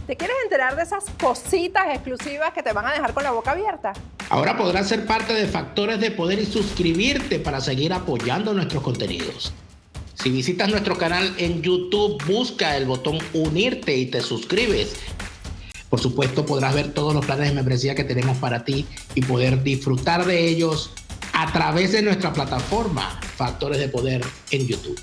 ¿Te quieres enterar de esas cositas exclusivas que te van a dejar con la boca abierta? Ahora podrás ser parte de Factores de Poder y suscribirte para seguir apoyando nuestros contenidos. Si visitas nuestro canal en YouTube, busca el botón unirte y te suscribes. Por supuesto, podrás ver todos los planes de membresía que tenemos para ti y poder disfrutar de ellos a través de nuestra plataforma Factores de Poder en YouTube.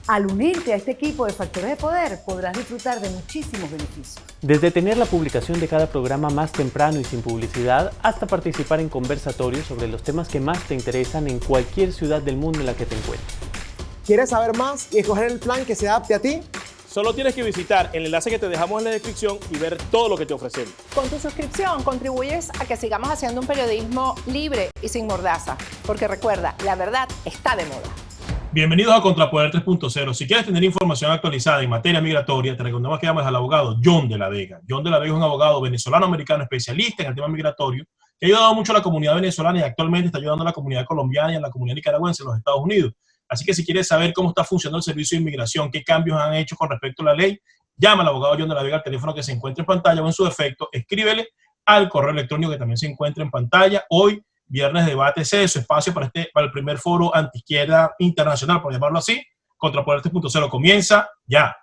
Al unirte a este equipo de Factores de Poder, podrás disfrutar de muchísimos beneficios. Desde tener la publicación de cada programa más temprano y sin publicidad, hasta participar en conversatorios sobre los temas que más te interesan en cualquier ciudad del mundo en la que te encuentres. ¿Quieres saber más y escoger el plan que se adapte a ti? Solo tienes que visitar el enlace que te dejamos en la descripción y ver todo lo que te ofrecemos. Con tu suscripción contribuyes a que sigamos haciendo un periodismo libre y sin mordaza. Porque recuerda, la verdad está de moda. Bienvenidos a Contrapoder 3.0. Si quieres tener información actualizada en materia migratoria, te recomendamos que llames al abogado John de la Vega. John de la Vega es un abogado venezolano-americano especialista en el tema migratorio que ha ayudado mucho a la comunidad venezolana y actualmente está ayudando a la comunidad colombiana y a la comunidad nicaragüense en los Estados Unidos. Así que si quieres saber cómo está funcionando el servicio de inmigración, qué cambios han hecho con respecto a la ley, llama al abogado John de la Vega al teléfono que se encuentra en pantalla o en su defecto, escríbele al correo electrónico que también se encuentra en pantalla. Hoy, viernes de debate C, su espacio para el primer foro antiizquierda internacional, por llamarlo así, Contrapoder 3.0 comienza ya.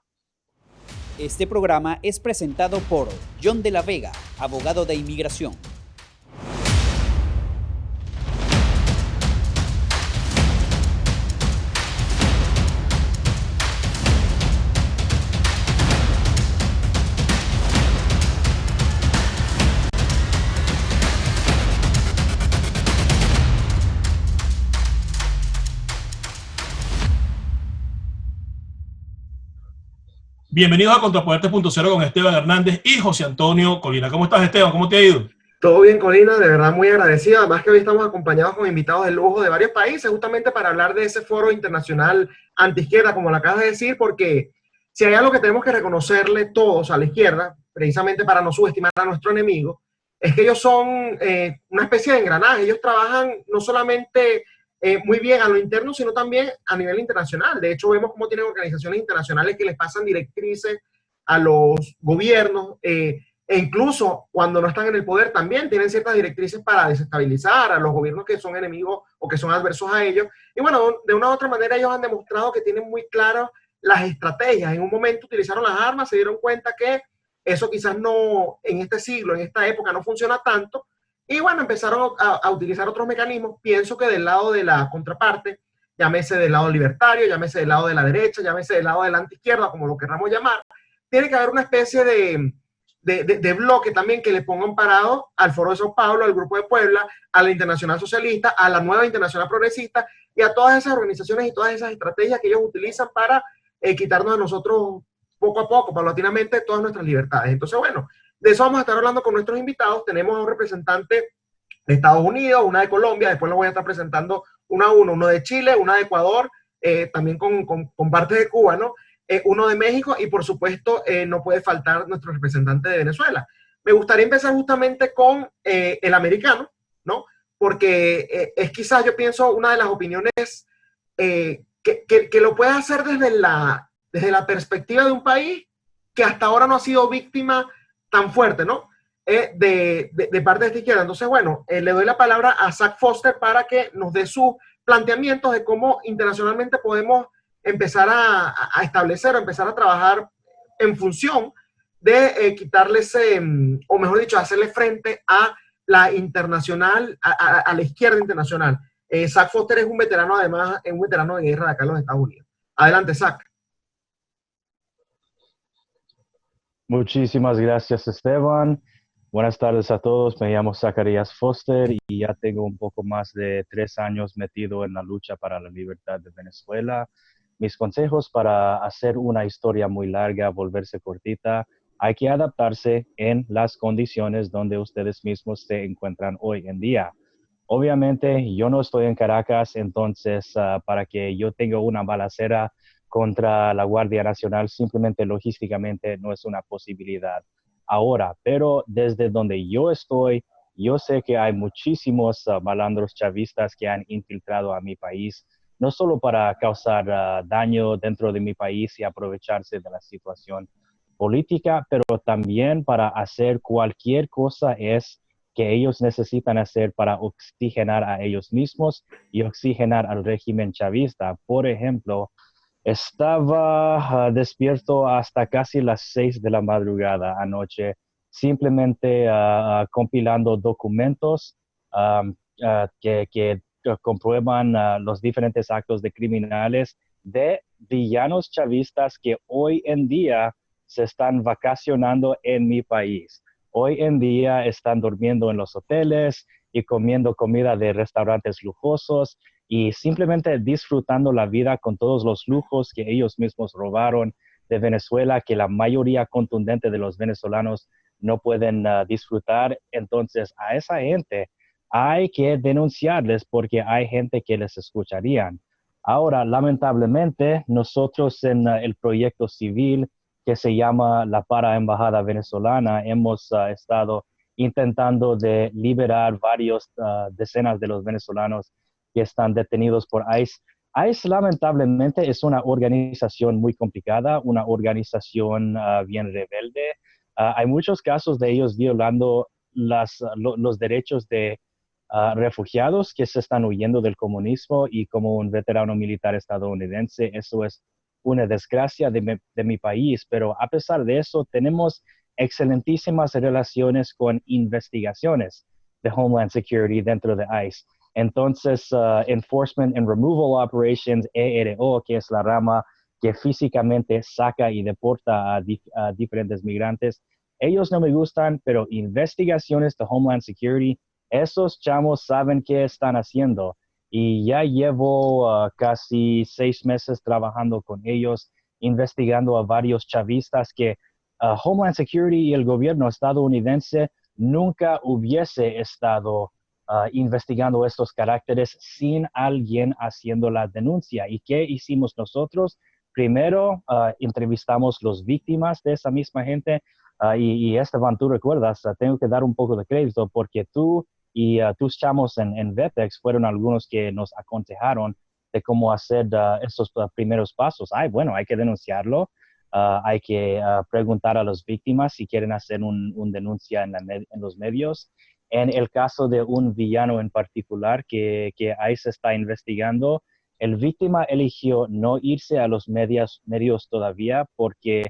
Este programa es presentado por John de la Vega, abogado de inmigración. Bienvenidos a Contrapoder 3.0 con Esteban Hernández y José Antonio Colina. ¿Cómo estás, Esteban? ¿Cómo te ha ido? Todo bien, Colina, de verdad muy agradecido. Además que hoy estamos acompañados con invitados de lujo de varios países, justamente para hablar de ese foro internacional antiizquierda, como lo acabas de decir, porque si hay algo que tenemos que reconocerle todos a la izquierda, precisamente para no subestimar a nuestro enemigo, es que ellos son una especie de engranaje. Ellos trabajan no solamente muy bien a lo interno, sino también a nivel internacional. De hecho, vemos cómo tienen organizaciones internacionales que les pasan directrices a los gobiernos, e incluso cuando no están en el poder también tienen ciertas directrices para desestabilizar a los gobiernos que son enemigos o que son adversos a ellos. Y bueno, de una u otra manera ellos han demostrado que tienen muy claras las estrategias. En un momento utilizaron las armas, se dieron cuenta que eso quizás no, en este siglo, en esta época no funciona tanto, y bueno, empezaron a utilizar otros mecanismos. Pienso que del lado de la contraparte, llámese del lado libertario, llámese del lado de la derecha, llámese del lado de la antiizquierda, como lo queramos llamar, tiene que haber una especie de bloque también que le pongan parado al Foro de Sao Paulo, al Grupo de Puebla, a la Internacional Socialista, a la nueva Internacional Progresista y a todas esas organizaciones y todas esas estrategias que ellos utilizan para quitarnos a nosotros poco a poco, paulatinamente, todas nuestras libertades. Entonces, bueno, de eso vamos a estar hablando con nuestros invitados. Tenemos a un representante de Estados Unidos, una de Colombia, después lo voy a estar presentando uno a uno de Chile, una de Ecuador, también con parte de Cuba, ¿no? Uno de México y por supuesto no puede faltar nuestro representante de Venezuela. Me gustaría empezar justamente con el americano, ¿no? Porque es quizás, yo pienso, una de las opiniones que lo puede hacer desde la perspectiva de un país que hasta ahora no ha sido víctima tan fuerte, ¿no? De parte de esta izquierda. Entonces, bueno, le doy la palabra a Zach Foster para que nos dé sus planteamientos de cómo internacionalmente podemos empezar a establecer o empezar a trabajar en función de quitarles, o mejor dicho, hacerle frente a la internacional, a la izquierda internacional. Zach Foster es un veterano, además, es un veterano de guerra de acá en los Estados Unidos. Adelante, Zach. Muchísimas gracias, Esteban. Buenas tardes a todos. Me llamo Zacarías Foster y ya tengo un poco más de 3 años metido en la lucha para la libertad de Venezuela. Mis consejos para hacer una historia muy larga, volverse cortita, hay que adaptarse en las condiciones donde ustedes mismos se encuentran hoy en día. Obviamente, yo no estoy en Caracas, entonces para que yo tenga una balacera contra la Guardia Nacional, simplemente logísticamente no es una posibilidad ahora. Pero desde donde yo estoy, yo sé que hay muchísimos malandros chavistas que han infiltrado a mi país, no solo para causar daño dentro de mi país y aprovecharse de la situación, política, pero también para hacer cualquier cosa que ellos necesitan hacer para oxigenar a ellos mismos y oxigenar al régimen chavista. Por ejemplo, estaba despierto hasta casi las 6 de la madrugada anoche, simplemente compilando documentos que comprueban los diferentes actos de criminales de villanos chavistas que hoy en día se están vacacionando en mi país. Hoy en día están durmiendo en los hoteles y comiendo comida de restaurantes lujosos y simplemente disfrutando la vida con todos los lujos que ellos mismos robaron de Venezuela, que la mayoría contundente de los venezolanos no pueden disfrutar. Entonces, a esa gente hay que denunciarles porque hay gente que les escucharían. Ahora, lamentablemente, nosotros en el proyecto civil que se llama la Paraembajada Venezolana, hemos estado intentando de liberar decenas de los venezolanos que están detenidos por ICE. ICE lamentablemente es una organización muy complicada, una organización bien rebelde. Hay muchos casos de ellos violando los derechos de refugiados que se están huyendo del comunismo, y como un veterano militar estadounidense, eso es una desgracia de mi país, pero a pesar de eso tenemos excelentísimas relaciones con investigaciones de Homeland Security dentro de ICE. Entonces, Enforcement and Removal Operations, ERO, que es la rama que físicamente saca y deporta a diferentes migrantes, ellos no me gustan, pero investigaciones de Homeland Security, esos chamos saben qué están haciendo. Y ya llevo casi 6 meses trabajando con ellos, investigando a varios chavistas que Homeland Security y el gobierno estadounidense nunca hubiese estado investigando estos caracteres sin alguien haciendo la denuncia. ¿Y qué hicimos nosotros? Primero, entrevistamos los víctimas de esa misma gente. Y Esteban, tú recuerdas, tengo que dar un poco de crédito porque tú y tus chamos en Vetex fueron algunos que nos aconsejaron de cómo hacer esos primeros pasos. Bueno, hay que denunciarlo, hay que preguntar a las víctimas si quieren hacer un denuncia en los medios. En el caso de un villano en particular que ICE está investigando, el víctima eligió no irse a los medios todavía porque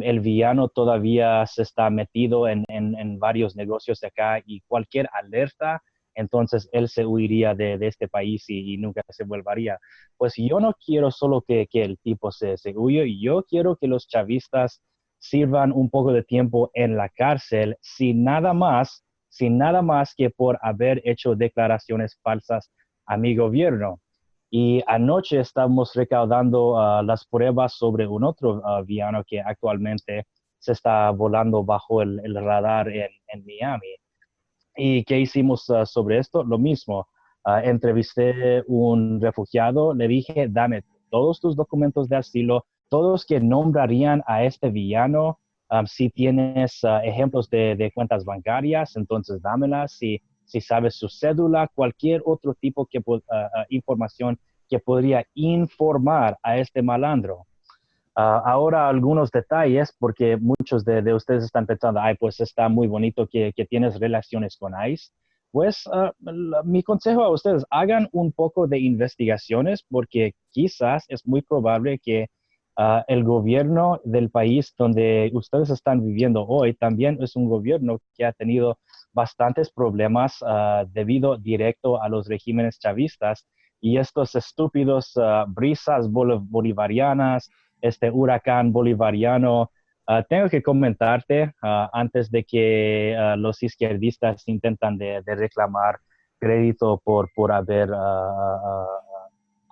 el villano todavía se está metido en varios negocios de acá, y cualquier alerta, entonces él se huiría de este país y nunca se volvería. Pues yo no quiero solo que el tipo se huya, yo quiero que los chavistas sirvan un poco de tiempo en la cárcel sin nada más que por haber hecho declaraciones falsas a mi gobierno. Y anoche estamos recaudando las pruebas sobre un otro villano que actualmente se está volando bajo el radar en Miami. ¿Y qué hicimos sobre esto? Lo mismo. Entrevisté un refugiado, le dije, dame todos tus documentos de asilo, todos que nombrarían a este villano. Si tienes ejemplos de cuentas bancarias, entonces dámelas. Si sabes su cédula, cualquier otro tipo de información que podría informar a este malandro. Ahora algunos detalles, porque muchos de ustedes están pensando, pues está muy bonito que tienes relaciones con ICE. Pues mi consejo a ustedes, hagan un poco de investigaciones, porque quizás es muy probable que el gobierno del país donde ustedes están viviendo hoy también es un gobierno que ha tenido bastantes problemas debido directo a los regímenes chavistas, y estos estúpidos brisas bolivarianas, este huracán bolivariano. Tengo que comentarte antes de que los izquierdistas intentan de reclamar crédito por haber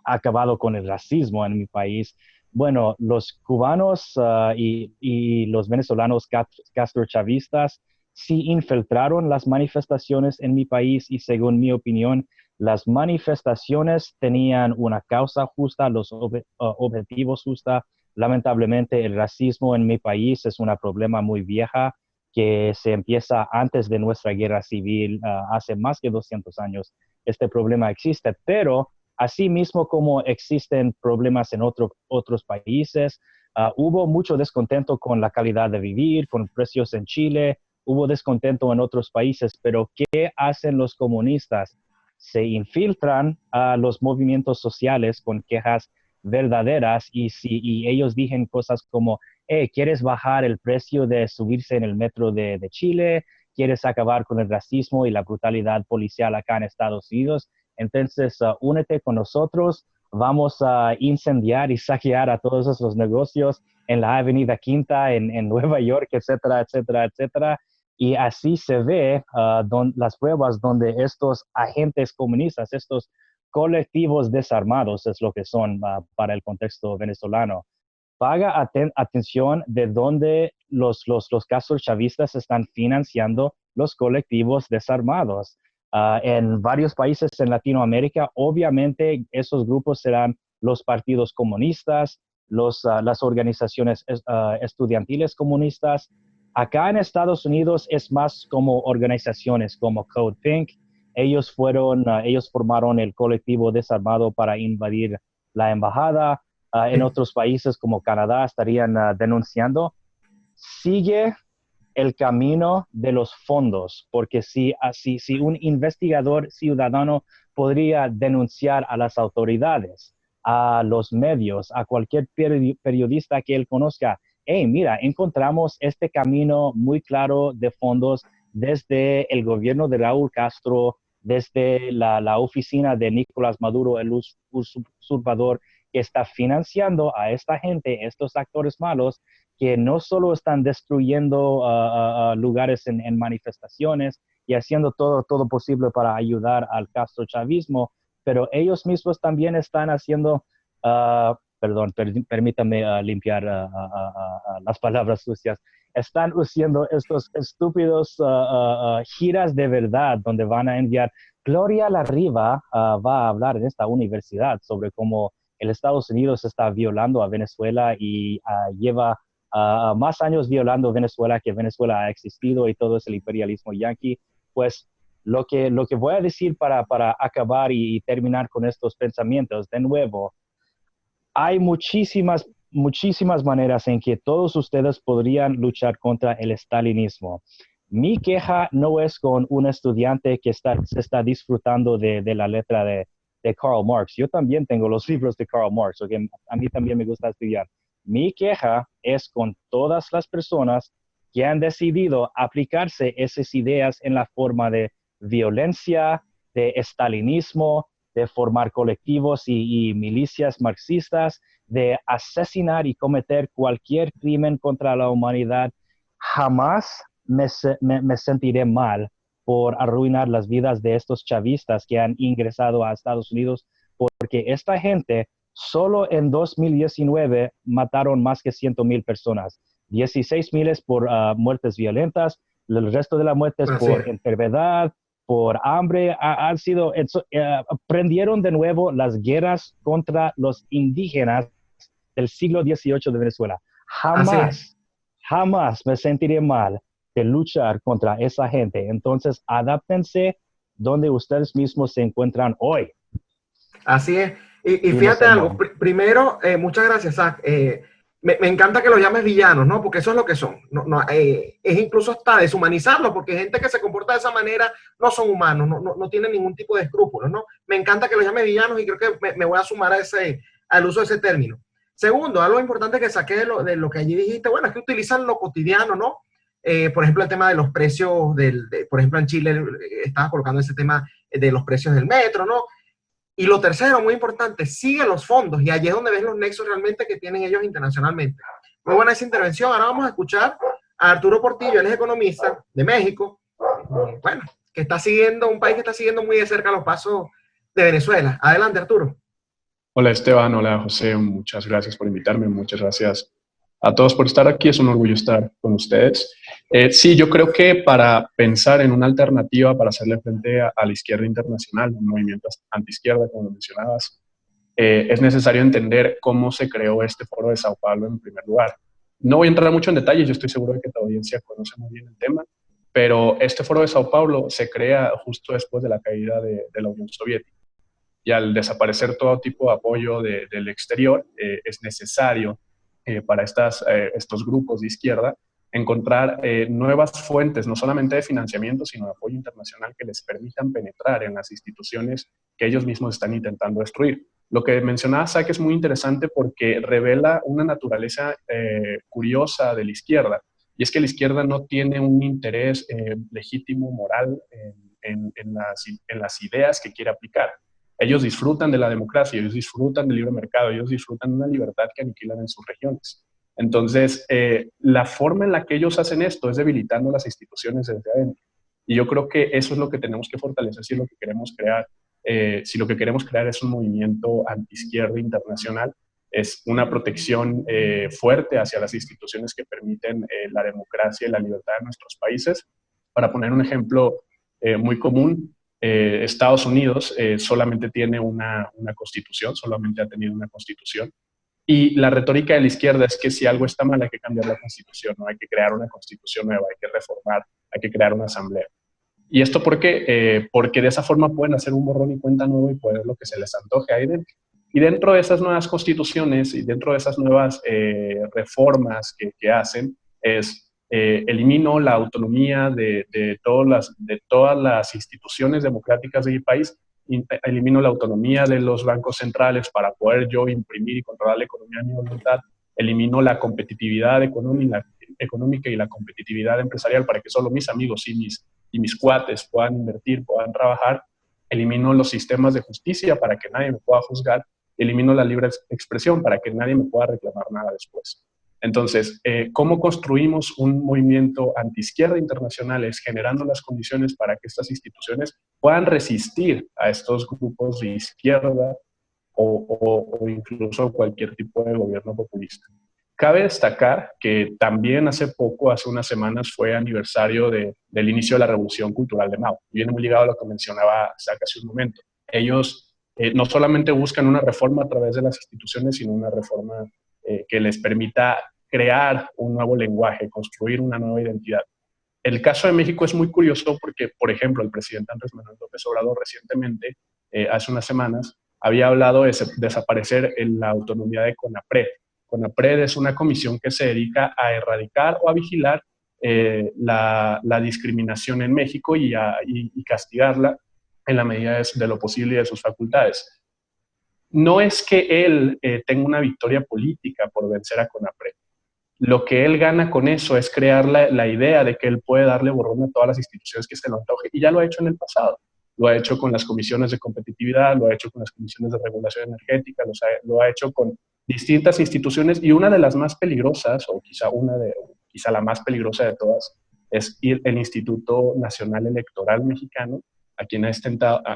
acabado con el racismo en mi país. Bueno, los cubanos y los venezolanos castrochavistas sí infiltraron las manifestaciones en mi país, y según mi opinión, las manifestaciones tenían una causa justa, los objetivos justos. Lamentablemente, el racismo en mi país es un problema muy vieja que se empieza antes de nuestra guerra civil, hace más de 200 años. Este problema existe, pero así mismo como existen problemas en otros países, Hubo mucho descontento con la calidad de vivir, con precios en Chile, hubo descontento en otros países, pero ¿qué hacen los comunistas? Se infiltran a los movimientos sociales con quejas verdaderas y ellos dicen cosas como, ¿quieres bajar el precio de subirse en el metro de Chile? ¿Quieres acabar con el racismo y la brutalidad policial acá en Estados Unidos? Entonces, únete con nosotros, vamos a incendiar y saquear a todos esos negocios en la Avenida Quinta, en Nueva York, etcétera, etcétera, etcétera. Y así se ve las pruebas donde estos agentes comunistas, estos colectivos desarmados, es lo que son para el contexto venezolano. Paga atención de dónde los casos chavistas están financiando los colectivos desarmados. En varios países en Latinoamérica, obviamente, esos grupos serán los partidos comunistas, las organizaciones estudiantiles comunistas. Acá en Estados Unidos es más como organizaciones como Code Pink. Ellos formaron el colectivo desarmado para invadir la embajada. En otros países como Canadá estarían denunciando. Sigue el camino de los fondos, porque si un investigador ciudadano podría denunciar a las autoridades, a los medios, a cualquier periodista que él conozca, mira, encontramos este camino muy claro de fondos desde el gobierno de Raúl Castro, desde la oficina de Nicolás Maduro, el usurpador, que está financiando a esta gente, estos actores malos, que no solo están destruyendo lugares en manifestaciones y haciendo todo posible para ayudar al castrochavismo, pero ellos mismos también están haciendo, permítame limpiar las palabras sucias, están usando estos estúpidos giras de verdad donde van a enviar. Gloria Larriva va a hablar en esta universidad sobre cómo el Estados Unidos está violando a Venezuela y lleva más años violando Venezuela que Venezuela ha existido y todo es el imperialismo yanqui. Pues lo que voy a decir para acabar y terminar con estos pensamientos, de nuevo, hay muchísimas maneras en que todos ustedes podrían luchar contra el estalinismo. Mi queja no es con un estudiante que se está disfrutando de la letra de Karl Marx. Yo también tengo los libros de Karl Marx, porque a mí también me gusta estudiar. Mi queja es con todas las personas que han decidido aplicarse esas ideas en la forma de violencia, de estalinismo, de formar colectivos y milicias marxistas, de asesinar y cometer cualquier crimen contra la humanidad. Jamás me sentiré mal por arruinar las vidas de estos chavistas que han ingresado a Estados Unidos, porque esta gente solo en 2019 mataron más que 100,000 personas, 16,000 por muertes violentas, el resto de las muertes por enfermedad, por hambre, prendieron de nuevo las guerras contra los indígenas del siglo XVIII de Venezuela. Jamás me sentiré mal de luchar contra esa gente. Entonces, adáptense donde ustedes mismos se encuentran hoy. Así es. Y fíjate algo. Primero, muchas gracias, Zach. Me encanta que los llames villanos, ¿no? Porque eso es lo que son. Es incluso hasta deshumanizarlos, porque gente que se comporta de esa manera no son humanos, no tienen ningún tipo de escrúpulos, ¿no? Me encanta que los llames villanos y creo que me voy a sumar al uso de ese término. Segundo, algo importante que saqué de lo que allí dijiste, bueno, es que utilizan lo cotidiano, ¿no? Por ejemplo, el tema de los precios, por ejemplo, en Chile estaba colocando ese tema de los precios del metro, ¿no? Y lo tercero, muy importante, sigue los fondos, y allí es donde ves los nexos realmente que tienen ellos internacionalmente. Muy buena esa intervención. Ahora vamos a escuchar a Arturo Portillo, él es economista de México, bueno, que está siguiendo, un país que está siguiendo muy de cerca los pasos de Venezuela. Adelante, Arturo. Hola Esteban, hola José, muchas gracias por invitarme, muchas gracias a todos por estar aquí, es un orgullo estar con ustedes. Sí, yo creo que para pensar en una alternativa para hacerle frente a la izquierda internacional, un movimiento antiizquierda, como mencionabas, es necesario entender cómo se creó este foro de Sao Paulo en primer lugar. No voy a entrar mucho en detalles, yo estoy seguro de que tu audiencia conoce muy bien el tema, pero este foro de Sao Paulo se crea justo después de la caída de la Unión Soviética. Y al desaparecer todo tipo de apoyo del exterior, es necesario para estos grupos de izquierda, encontrar nuevas fuentes, no solamente de financiamiento, sino de apoyo internacional que les permitan penetrar en las instituciones que ellos mismos están intentando destruir. Lo que mencionaba Zach es muy interesante porque revela una naturaleza curiosa de la izquierda, y es que la izquierda no tiene un interés legítimo, moral, en las ideas que quiere aplicar. Ellos disfrutan de la democracia, ellos disfrutan del libre mercado, ellos disfrutan de una libertad que aniquilan en sus regiones. Entonces, la forma en la que ellos hacen esto es debilitando las instituciones desde adentro. Y yo creo que eso es lo que tenemos que fortalecer si lo que queremos crear, si lo que queremos crear es un movimiento anti-izquierda internacional, es una protección fuerte hacia las instituciones que permiten la democracia y la libertad en nuestros países. Para poner un ejemplo muy común, Estados Unidos solamente tiene una constitución, solamente ha tenido una constitución. Y la retórica de la izquierda es que si algo está mal hay que cambiar la constitución, ¿no? Hay que crear una constitución nueva, hay que reformar, hay que crear una asamblea. ¿Y esto por qué? Porque de esa forma pueden hacer un borrón y cuenta nuevo y poner lo que se les antoje ahí dentro. Y dentro de esas nuevas constituciones y dentro de esas nuevas reformas que hacen es elimino la autonomía de todas las instituciones democráticas de mi país, elimino la autonomía de los bancos centrales para poder yo imprimir y controlar la economía a mi voluntad, elimino la competitividad económica y la competitividad empresarial para que solo mis amigos y mis cuates puedan invertir, puedan trabajar, elimino los sistemas de justicia para que nadie me pueda juzgar, elimino la libre expresión para que nadie me pueda reclamar nada después. Entonces, ¿cómo construimos un movimiento antiizquierda internacional? Es generando las condiciones para que estas instituciones puedan resistir a estos grupos de izquierda o incluso cualquier tipo de gobierno populista. Cabe destacar que también hace unas semanas, fue aniversario del inicio de la Revolución Cultural de Mao. Y viene muy ligado a lo que mencionaba Zach hace un momento. Ellos no solamente buscan una reforma a través de las instituciones, sino una reforma que les permita crear un nuevo lenguaje, construir una nueva identidad. El caso de México es muy curioso porque, por ejemplo, el presidente Andrés Manuel López Obrador recientemente, hace unas semanas, había hablado de desaparecer la autonomía de CONAPRED. CONAPRED es una comisión que se dedica a erradicar o a vigilar la discriminación en México y castigarla en la medida de lo posible y de sus facultades. No es que él tenga una victoria política por vencer a CONAPRED. Lo que él gana con eso es crear la idea de que él puede darle borrón a todas las instituciones que se le antoje, y ya lo ha hecho en el pasado. Lo ha hecho con las comisiones de competitividad, lo ha hecho con las comisiones de regulación energética, lo ha hecho con distintas instituciones, y una de las más peligrosas, o quizá la más peligrosa de todas, es el Instituto Nacional Electoral Mexicano, a quien ha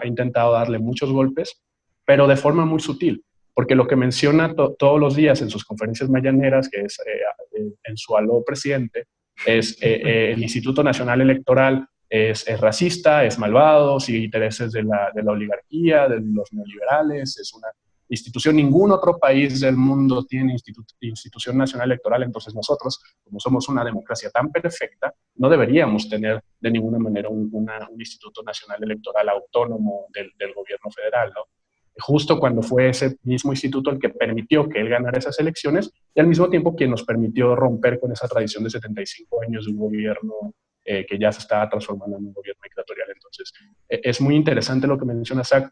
intentado darle muchos golpes, pero de forma muy sutil, porque lo que menciona todos los días en sus conferencias mañaneras, que es en su aló presidente, es el Instituto Nacional Electoral es racista, es malvado, sigue intereses de la oligarquía, de los neoliberales, es una institución. Ningún otro país del mundo tiene institución nacional electoral, entonces nosotros, como somos una democracia tan perfecta, no deberíamos tener de ninguna manera un Instituto Nacional Electoral autónomo del gobierno federal, ¿no? Justo cuando fue ese mismo instituto el que permitió que él ganara esas elecciones, y al mismo tiempo quien nos permitió romper con esa tradición de 75 años de un gobierno que ya se estaba transformando en un gobierno dictatorial. Entonces, es muy interesante lo que menciona Zach,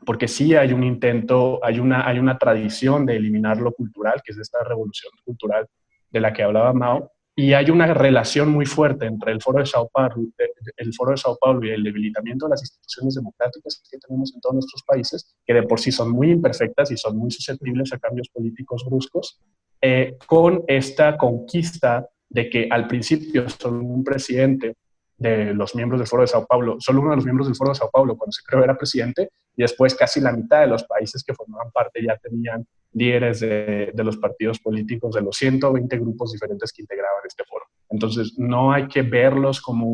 porque sí hay un intento, hay una tradición de eliminar lo cultural, que es esta revolución cultural de la que hablaba Mao, y hay una relación muy fuerte entre el Foro de Sao Paulo y el debilitamiento de las instituciones democráticas que tenemos en todos nuestros países, que de por sí son muy imperfectas y son muy susceptibles a cambios políticos bruscos, con esta conquista de que al principio solo un presidente de los miembros del Foro de Sao Paulo, solo uno de los miembros del Foro de Sao Paulo cuando se creó era presidente, y después casi la mitad de los países que formaban parte ya tenían líderes de los partidos políticos, de los 120 grupos diferentes que integraban este foro. Entonces, no hay que verlos como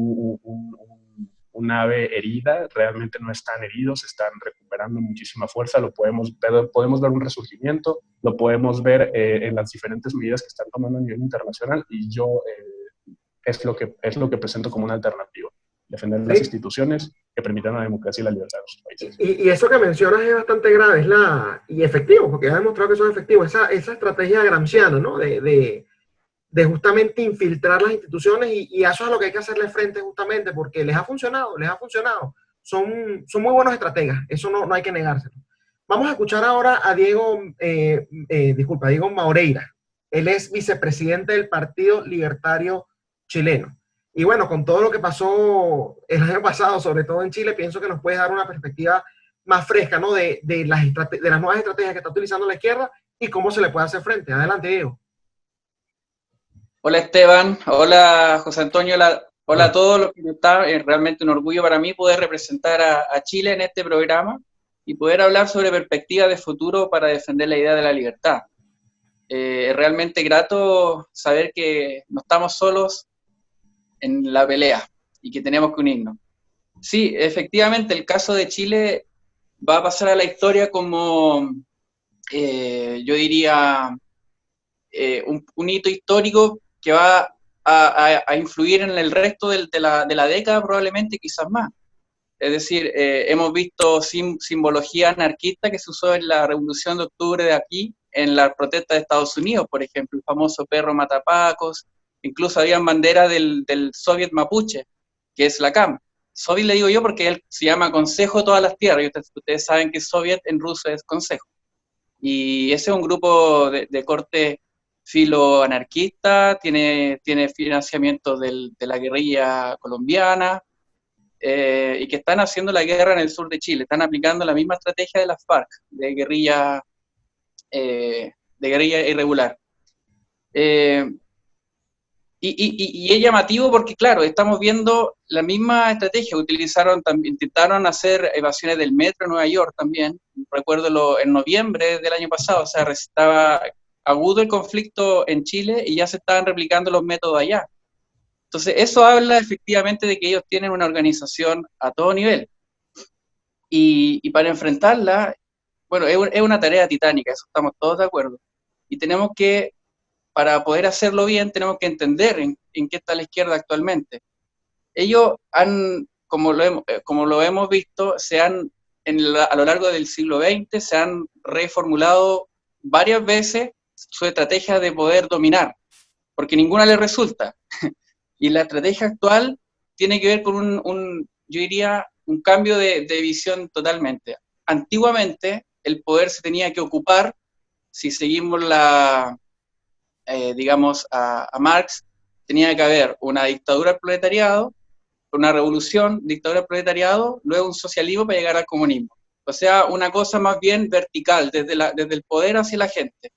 un ave herida, realmente no están heridos, están recuperando muchísima fuerza, podemos ver un resurgimiento, lo podemos ver en las diferentes medidas que están tomando a nivel internacional, y yo es lo que presento como una alternativa. Defender las instituciones que permitan la democracia y la libertad de los países. Y eso que mencionas es bastante grave, y efectivo, porque ya ha demostrado que son efectivos, esa estrategia gramsciana, ¿no? De justamente infiltrar las instituciones, y eso es a lo que hay que hacerle frente justamente, porque les ha funcionado. Son muy buenos estrategas, eso no hay que negárselo. Vamos a escuchar ahora a Diego Moreira. Él es vicepresidente del Partido Libertario Chileno. Y bueno, con todo lo que pasó el año pasado, sobre todo en Chile, pienso que nos puede dar una perspectiva más fresca, ¿no? De las nuevas estrategias que está utilizando la izquierda y cómo se le puede hacer frente. Adelante, Diego. Hola Esteban, hola José Antonio, hola a todos los que están. Es realmente un orgullo para mí poder representar a Chile en este programa y poder hablar sobre perspectivas de futuro para defender la idea de la libertad. Es realmente grato saber que no estamos solos en la pelea y que tenemos que unirnos. Sí, efectivamente, el caso de Chile va a pasar a la historia como, yo diría, un hito histórico que va a influir en el resto de la década, probablemente, quizás más. Es decir, hemos visto simbología anarquista que se usó en la Revolución de Octubre de aquí, en la protesta de Estados Unidos, por ejemplo, el famoso perro matapacos. Incluso habían banderas del Soviet mapuche, que es la CAM. Soviet le digo yo porque él se llama Consejo de Todas las Tierras, y ustedes saben que Soviet en ruso es Consejo. Y ese es un grupo de corte filo-anarquista, tiene financiamiento de la guerrilla colombiana, y que están haciendo la guerra en el sur de Chile, están aplicando la misma estrategia de las FARC, de guerrilla irregular. Y es llamativo porque, claro, estamos viendo la misma estrategia. Intentaron hacer evasiones del metro en Nueva York también. Recuerdo en noviembre del año pasado, o sea, estaba agudo el conflicto en Chile y ya se estaban replicando los métodos allá. Entonces, eso habla efectivamente de que ellos tienen una organización a todo nivel. Y para enfrentarla, bueno, es una tarea titánica, eso estamos todos de acuerdo. Y tenemos que, para poder hacerlo bien, tenemos que entender en qué está la izquierda actualmente. Ellos como lo hemos visto, a lo largo del siglo XX, se han reformulado varias veces su estrategia de poder dominar, porque ninguna les resulta. Y la estrategia actual tiene que ver con yo diría, un cambio de visión totalmente. Antiguamente, el poder se tenía que ocupar, si seguimos digamos, a Marx, tenía que haber una dictadura del proletariado, una revolución, dictadura del proletariado, luego un socialismo para llegar al comunismo. O sea, una cosa más bien vertical, desde el poder hacia la gente.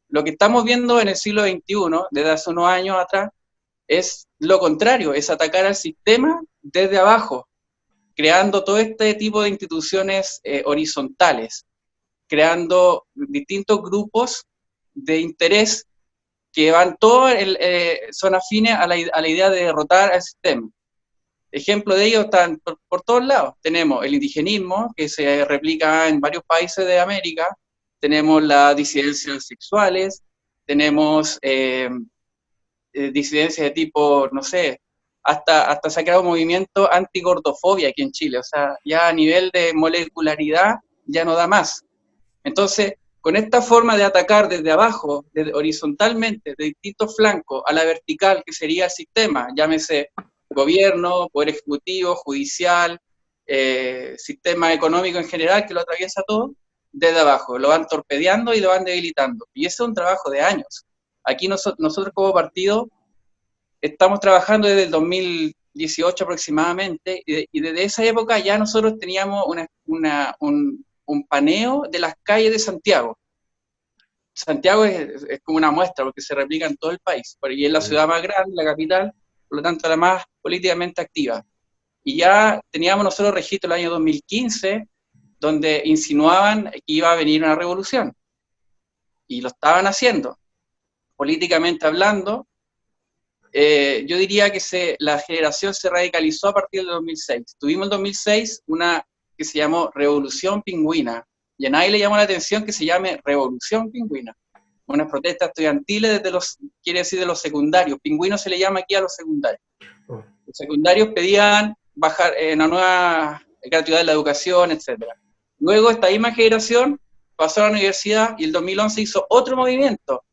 Lo que estamos viendo en el siglo XXI, desde hace unos años atrás, es lo contrario, es atacar al sistema desde abajo, creando todo este tipo de instituciones horizontales, creando distintos grupos de interés que son afines a la idea de derrotar al sistema. Ejemplo de ello están por todos lados. Tenemos el indigenismo, que se replica en varios países de América, tenemos las disidencias sexuales, tenemos disidencias de tipo, no sé, hasta se ha creado un movimiento antigordofobia aquí en Chile, o sea, ya a nivel de molecularidad ya no da más. Entonces, con esta forma de atacar desde abajo, horizontalmente, de distintos flancos, a la vertical, que sería el sistema, llámese gobierno, poder ejecutivo, judicial, sistema económico en general, que lo atraviesa todo, desde abajo, lo van torpedeando y lo van debilitando. Y ese es un trabajo de años. Aquí nosotros como partido estamos trabajando desde el 2018 aproximadamente, y desde esa época ya nosotros teníamos un paneo de las calles de Santiago. Santiago es como una muestra, porque se replica en todo el país, y es la ciudad más grande, la capital, por lo tanto la más políticamente activa. Y ya teníamos nosotros registro el año 2015, donde insinuaban que iba a venir una revolución, y lo estaban haciendo. Políticamente hablando, yo diría que la generación se radicalizó a partir del 2006. Tuvimos en 2006 una que se llamó Revolución Pingüina, y a nadie le llamó la atención que se llame Revolución Pingüina. Unas protestas estudiantiles quiere decir de los secundarios. Pingüino se le llama aquí a los secundarios. Los secundarios pedían bajar una nueva gratuidad de la educación, etc. Luego esta misma generación pasó a la universidad y el 2011 hizo otro movimiento,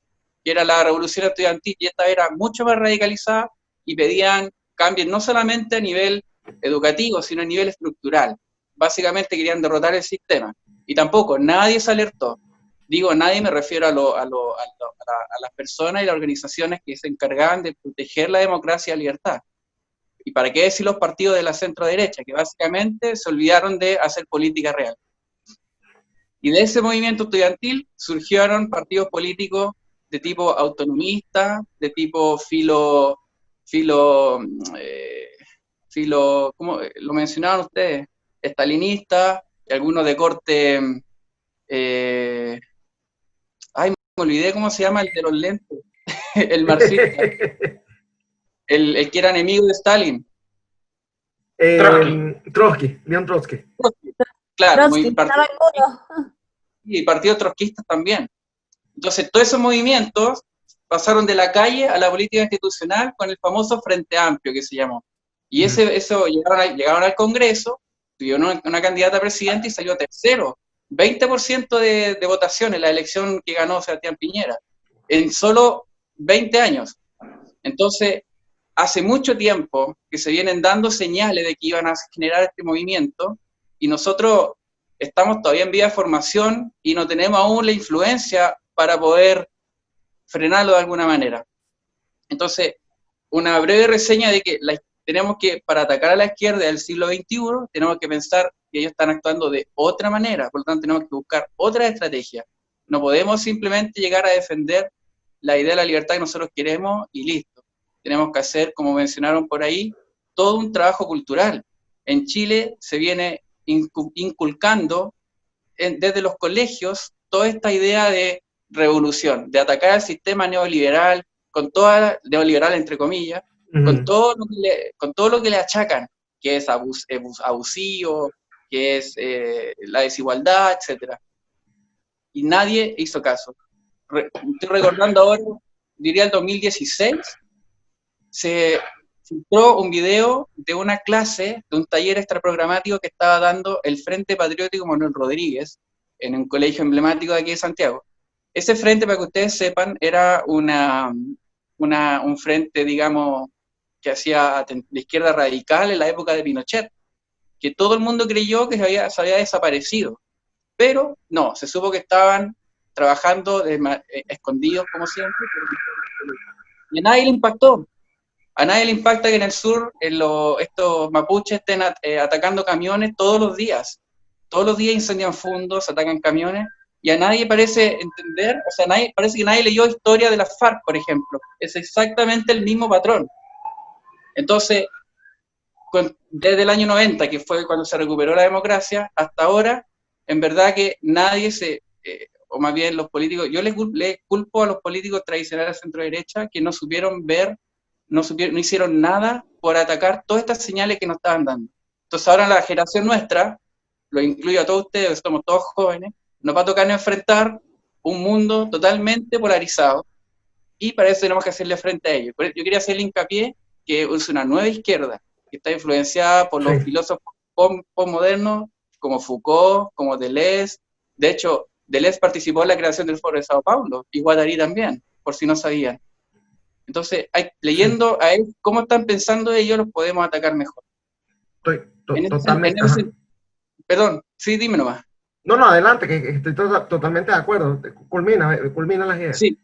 que era la revolución estudiantil, y esta era mucho más radicalizada y pedían cambios no solamente a nivel educativo, sino a nivel estructural. Básicamente querían derrotar el sistema. Y tampoco, nadie se alertó. Digo nadie, me refiero a las personas y las organizaciones que se encargaban de proteger la democracia y la libertad. Y para qué decir los partidos de la centro-derecha, que básicamente se olvidaron de hacer política real. Y de ese movimiento estudiantil surgieron partidos políticos de tipo autonomista, de tipo ¿cómo lo mencionaban ustedes? Estalinista, y algunos de corte, me olvidé cómo se llama el de los lentes, el marxista, el que era enemigo de Stalin. Trotsky, León Trotsky. Claro, Trotsky, y partidos trotskistas también. Entonces, todos esos movimientos pasaron de la calle a la política institucional con el famoso Frente Amplio, que se llamó. Y eso llegaron al Congreso, tuvieron una candidata a presidente y salió tercero. 20% de votación en la elección que ganó Sebastián Piñera, en solo 20 años. Entonces, hace mucho tiempo que se vienen dando señales de que iban a generar este movimiento, y nosotros estamos todavía en vía de formación y no tenemos aún la influencia para poder frenarlo de alguna manera. Entonces, una breve reseña de que tenemos que, para atacar a la izquierda del siglo XXI, tenemos que pensar que ellos están actuando de otra manera, por lo tanto tenemos que buscar otra estrategia. No podemos simplemente llegar a defender la idea de la libertad que nosotros queremos y listo. Tenemos que hacer, como mencionaron por ahí, todo un trabajo cultural. En Chile se viene inculcando desde los colegios toda esta idea de revolución, de atacar al sistema neoliberal, neoliberal entre comillas, con todo lo que le achacan, que es abusivo, que es la desigualdad, etc. Y nadie hizo caso. Estoy recordando ahora, diría el 2016, se filtró un video de una clase, de un taller extraprogramático que estaba dando el Frente Patriótico Manuel Rodríguez, en un colegio emblemático de aquí de Santiago. Ese frente, para que ustedes sepan, era un frente, digamos, que hacía la izquierda radical en la época de Pinochet, que todo el mundo creyó que se había desaparecido. Pero no, se supo que estaban trabajando escondidos, como siempre, y a nadie le impactó. A nadie le impacta que en el sur estos mapuches estén atacando camiones todos los días. Todos los días incendian fundos, atacan camiones, y a nadie parece entender, o sea, parece que nadie leyó historia de las FARC, por ejemplo. Es exactamente el mismo patrón. Entonces, desde el año 90, que fue cuando se recuperó la democracia, hasta ahora, en verdad que nadie o más bien los políticos, yo les culpo a los políticos tradicionales de centro-derecha que no supieron ver, no hicieron nada por atacar todas estas señales que nos estaban dando. Entonces ahora la generación nuestra, lo incluyo a todos ustedes, somos todos jóvenes, nos va a tocar enfrentar un mundo totalmente polarizado, y para eso tenemos que hacerle frente a ello. Yo quería hacerle hincapié que es una nueva izquierda, que está influenciada por los filósofos postmodernos, como Foucault, como Deleuze. De hecho, Deleuze participó en la creación del Foro de Sao Paulo, y Guattari también, por si no sabían. Entonces, leyendo a él cómo están pensando ellos, los podemos atacar mejor. Totalmente. Perdón, sí, dime nomás. No, adelante, que estoy totalmente de acuerdo. Culmina las ideas. Sí,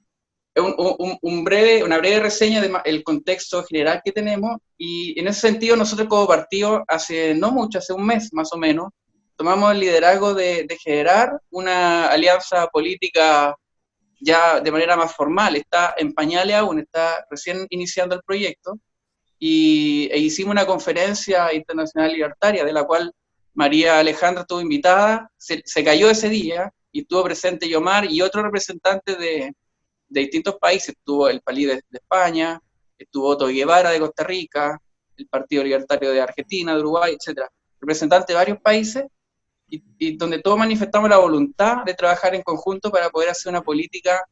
una breve reseña del contexto general que tenemos, y en ese sentido nosotros como partido, hace un mes más o menos, tomamos el liderazgo de generar una alianza política ya de manera más formal. Está en pañales aún, está recién iniciando el proyecto, e hicimos una conferencia internacional libertaria, de la cual María Alejandra estuvo invitada, se cayó ese día, y estuvo presente Yomar y otros representantes de distintos países. Estuvo el PALI de España, estuvo Otto Guevara de Costa Rica, el Partido Libertario de Argentina, de Uruguay, etc. Representantes de varios países, y donde todos manifestamos la voluntad de trabajar en conjunto para poder hacer una política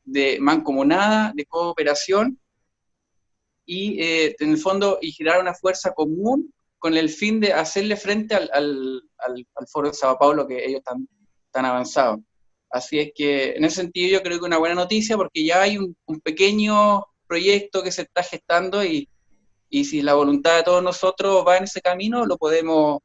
de mancomunada, de cooperación, y en el fondo, y generar una fuerza común con el fin de hacerle frente al Foro de Sao Paulo, que ellos están avanzados. Así es que en ese sentido yo creo que una buena noticia, porque ya hay un pequeño proyecto que se está gestando y si la voluntad de todos nosotros va en ese camino, lo podemos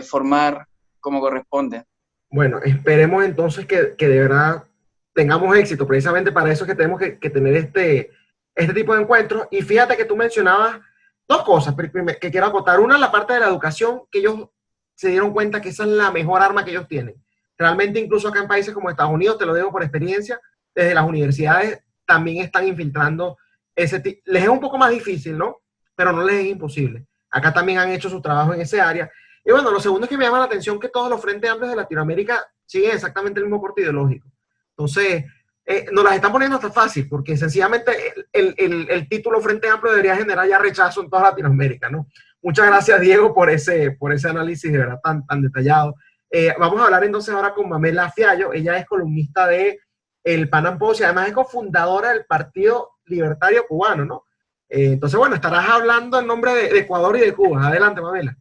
formar como corresponde. Bueno, esperemos entonces que de verdad tengamos éxito. Precisamente para eso es que tenemos que tener este tipo de encuentros. Y fíjate que tú mencionabas dos cosas que quiero acotar. Una, la parte de la educación, que ellos se dieron cuenta que esa es la mejor arma que ellos tienen. Realmente, incluso acá en países como Estados Unidos, te lo digo por experiencia, desde las universidades también están infiltrando ese tipo. Les es un poco más difícil, ¿no? Pero no les es imposible. Acá también han hecho su trabajo en esa área. Y bueno, lo segundo es que me llama la atención que todos los frentes amplios de Latinoamérica siguen exactamente el mismo corte ideológico. Entonces, nos las están poniendo hasta fácil, porque sencillamente el título Frente Amplio debería generar ya rechazo en toda Latinoamérica, ¿no? Muchas gracias, Diego, por ese análisis de verdad tan detallado. Vamos a hablar entonces ahora con Mamela Fiallo. Ella es columnista de el Pan Am Post y además es cofundadora del Partido Libertario Cubano, ¿no? Entonces, bueno, estarás hablando en nombre de Ecuador y de Cuba. Adelante, Mamela.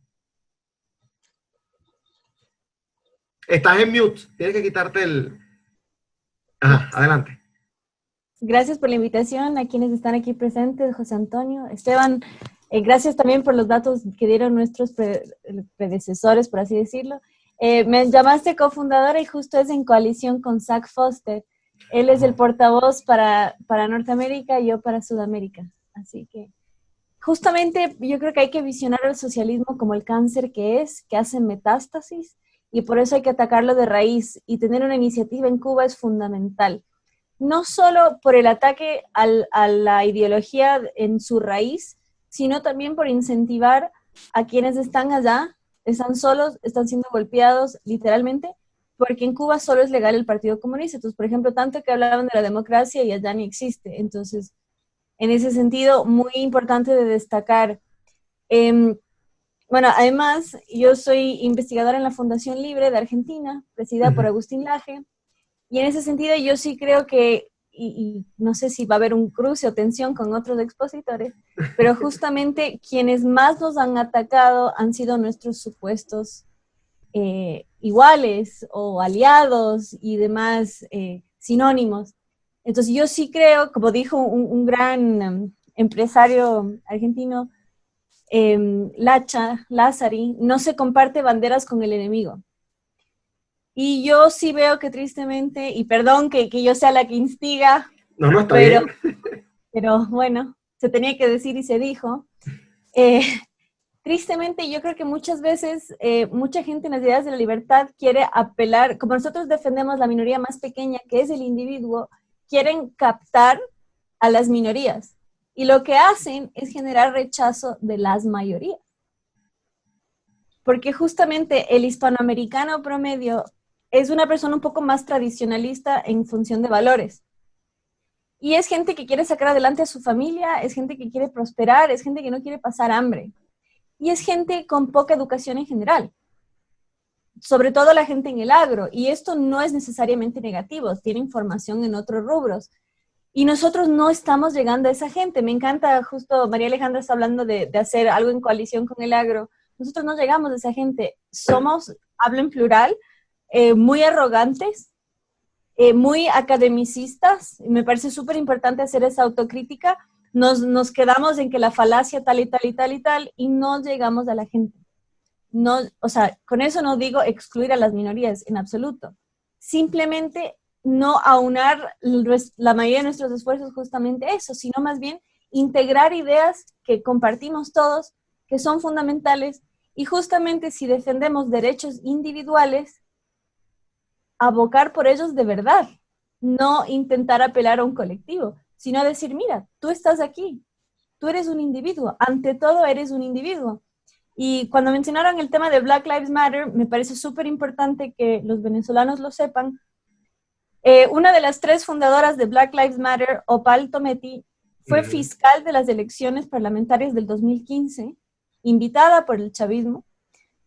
Estás en mute. Tienes que quitarte el... Ajá, adelante. Gracias por la invitación a quienes están aquí presentes, José Antonio, Esteban. Gracias también por los datos que dieron nuestros predecesores, por así decirlo. Me llamaste cofundadora y justo es en coalición con Zach Foster. Él es el portavoz para Norteamérica y yo para Sudamérica. Así que justamente yo creo que hay que visionar el socialismo como el cáncer que hace metástasis, y por eso hay que atacarlo de raíz, y tener una iniciativa en Cuba es fundamental. No solo por el ataque a la ideología en su raíz, sino también por incentivar a quienes están allá, están solos, están siendo golpeados literalmente, porque en Cuba solo es legal el Partido Comunista. Entonces, por ejemplo, tanto que hablaban de la democracia y allá ni existe. Entonces, en ese sentido, muy importante de destacar. Bueno, además, yo soy investigadora en la Fundación Libre de Argentina, presidida por Agustín Laje, y en ese sentido yo sí creo que, y no sé si va a haber un cruce o tensión con otros expositores, pero justamente quienes más nos han atacado han sido nuestros supuestos iguales o aliados y demás sinónimos. Entonces yo sí creo, como dijo un gran empresario argentino, Lázari, no se comparte banderas con el enemigo. Y yo sí veo que tristemente, y perdón que yo sea la que instiga, no, está bien. Pero bueno, se tenía que decir y se dijo. Tristemente yo creo que muchas veces mucha gente en las ideas de la libertad quiere apelar, como nosotros defendemos la minoría más pequeña, que es el individuo, quieren captar a las minorías. Y lo que hacen es generar rechazo de las mayorías. Porque justamente el hispanoamericano promedio es una persona un poco más tradicionalista en función de valores. Y es gente que quiere sacar adelante a su familia, es gente que quiere prosperar, es gente que no quiere pasar hambre. Y es gente con poca educación en general. Sobre todo la gente en el agro. Y esto no es necesariamente negativo, tienen formación en otros rubros. Y nosotros no estamos llegando a esa gente. Me encanta, justo María Alejandra está hablando de hacer algo en coalición con el agro. Nosotros no llegamos a esa gente. Somos, hablo en plural, muy arrogantes, muy academicistas. Me parece súper importante hacer esa autocrítica. Nos quedamos en que la falacia tal y tal y tal y tal, y no llegamos a la gente. No, o sea, con eso no digo excluir a las minorías en absoluto. Simplemente no aunar la mayoría de nuestros esfuerzos justamente eso, sino más bien integrar ideas que compartimos todos, que son fundamentales, y justamente si defendemos derechos individuales, abocar por ellos de verdad, no intentar apelar a un colectivo, sino decir, mira, tú estás aquí, tú eres un individuo, ante todo eres un individuo. Y cuando mencionaron el tema de Black Lives Matter, me parece súper importante que los venezolanos lo sepan. Una de las 3 fundadoras de Black Lives Matter, Opal Tometi, fue fiscal de las elecciones parlamentarias del 2015, invitada por el chavismo.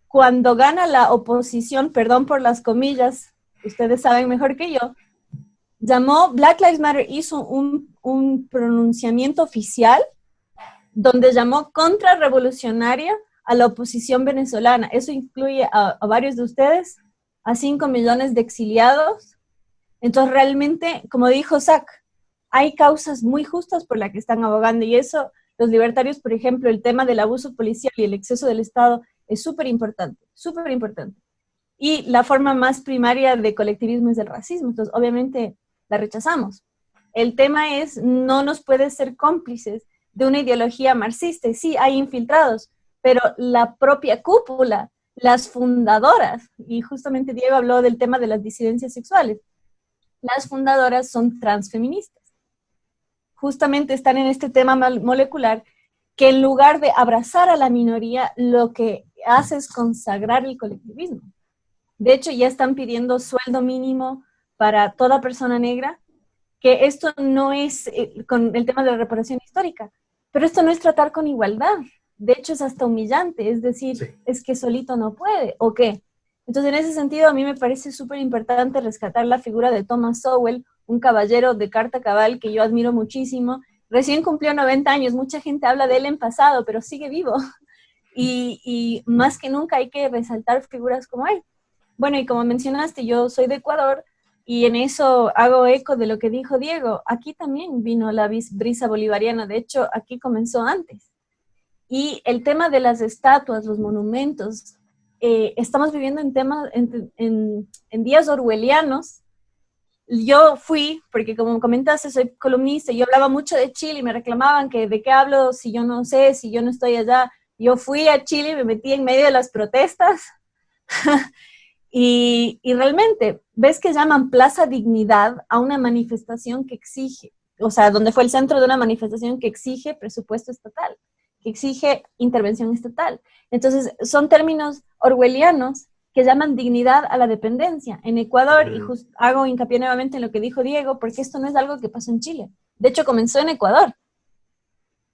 Cuando gana la oposición, perdón por las comillas, ustedes saben mejor que yo, llamó, Black Lives Matter hizo un pronunciamiento oficial donde llamó contrarrevolucionaria a la oposición venezolana. Eso incluye a varios de ustedes, a 5 millones de exiliados. Entonces, realmente, como dijo Zach, hay causas muy justas por las que están abogando, y eso, los libertarios, por ejemplo, el tema del abuso policial y el exceso del Estado es súper importante, súper importante. Y la forma más primaria de colectivismo es el racismo, entonces obviamente la rechazamos. El tema es, no nos puede ser cómplices de una ideología marxista. Sí, hay infiltrados, pero la propia cúpula, las fundadoras, y justamente Diego habló del tema de las disidencias sexuales, las fundadoras son transfeministas. Justamente están en este tema molecular, que en lugar de abrazar a la minoría, lo que hace es consagrar el colectivismo. De hecho, ya están pidiendo sueldo mínimo para toda persona negra, que esto no es con el tema de la reparación histórica, pero esto no es tratar con igualdad. De hecho, es hasta humillante, es decir, sí, es que solito no puede, ¿o qué? Entonces, en ese sentido, a mí me parece súper importante rescatar la figura de Thomas Sowell, un caballero de carta cabal que yo admiro muchísimo. Recién cumplió 90 años, mucha gente habla de él en pasado, pero sigue vivo. Y más que nunca hay que resaltar figuras como él. Bueno, y como mencionaste, yo soy de Ecuador, y en eso hago eco de lo que dijo Diego. Aquí también vino la brisa bolivariana, de hecho, aquí comenzó antes. Y el tema de las estatuas, los monumentos, estamos viviendo en días orwellianos. Yo fui, porque como comentaste, soy columnista, yo hablaba mucho de Chile y me reclamaban que de qué hablo si yo no sé, si yo no estoy allá. Yo fui a Chile y me metí en medio de las protestas. Y realmente, ves que llaman Plaza Dignidad a una manifestación que exige, o sea, donde fue el centro de una manifestación que exige presupuesto estatal, que exige intervención estatal. Entonces, son términos orwellianos que llaman dignidad a la dependencia. En Ecuador, y hago hincapié nuevamente en lo que dijo Diego, porque esto no es algo que pasó en Chile. De hecho, comenzó en Ecuador.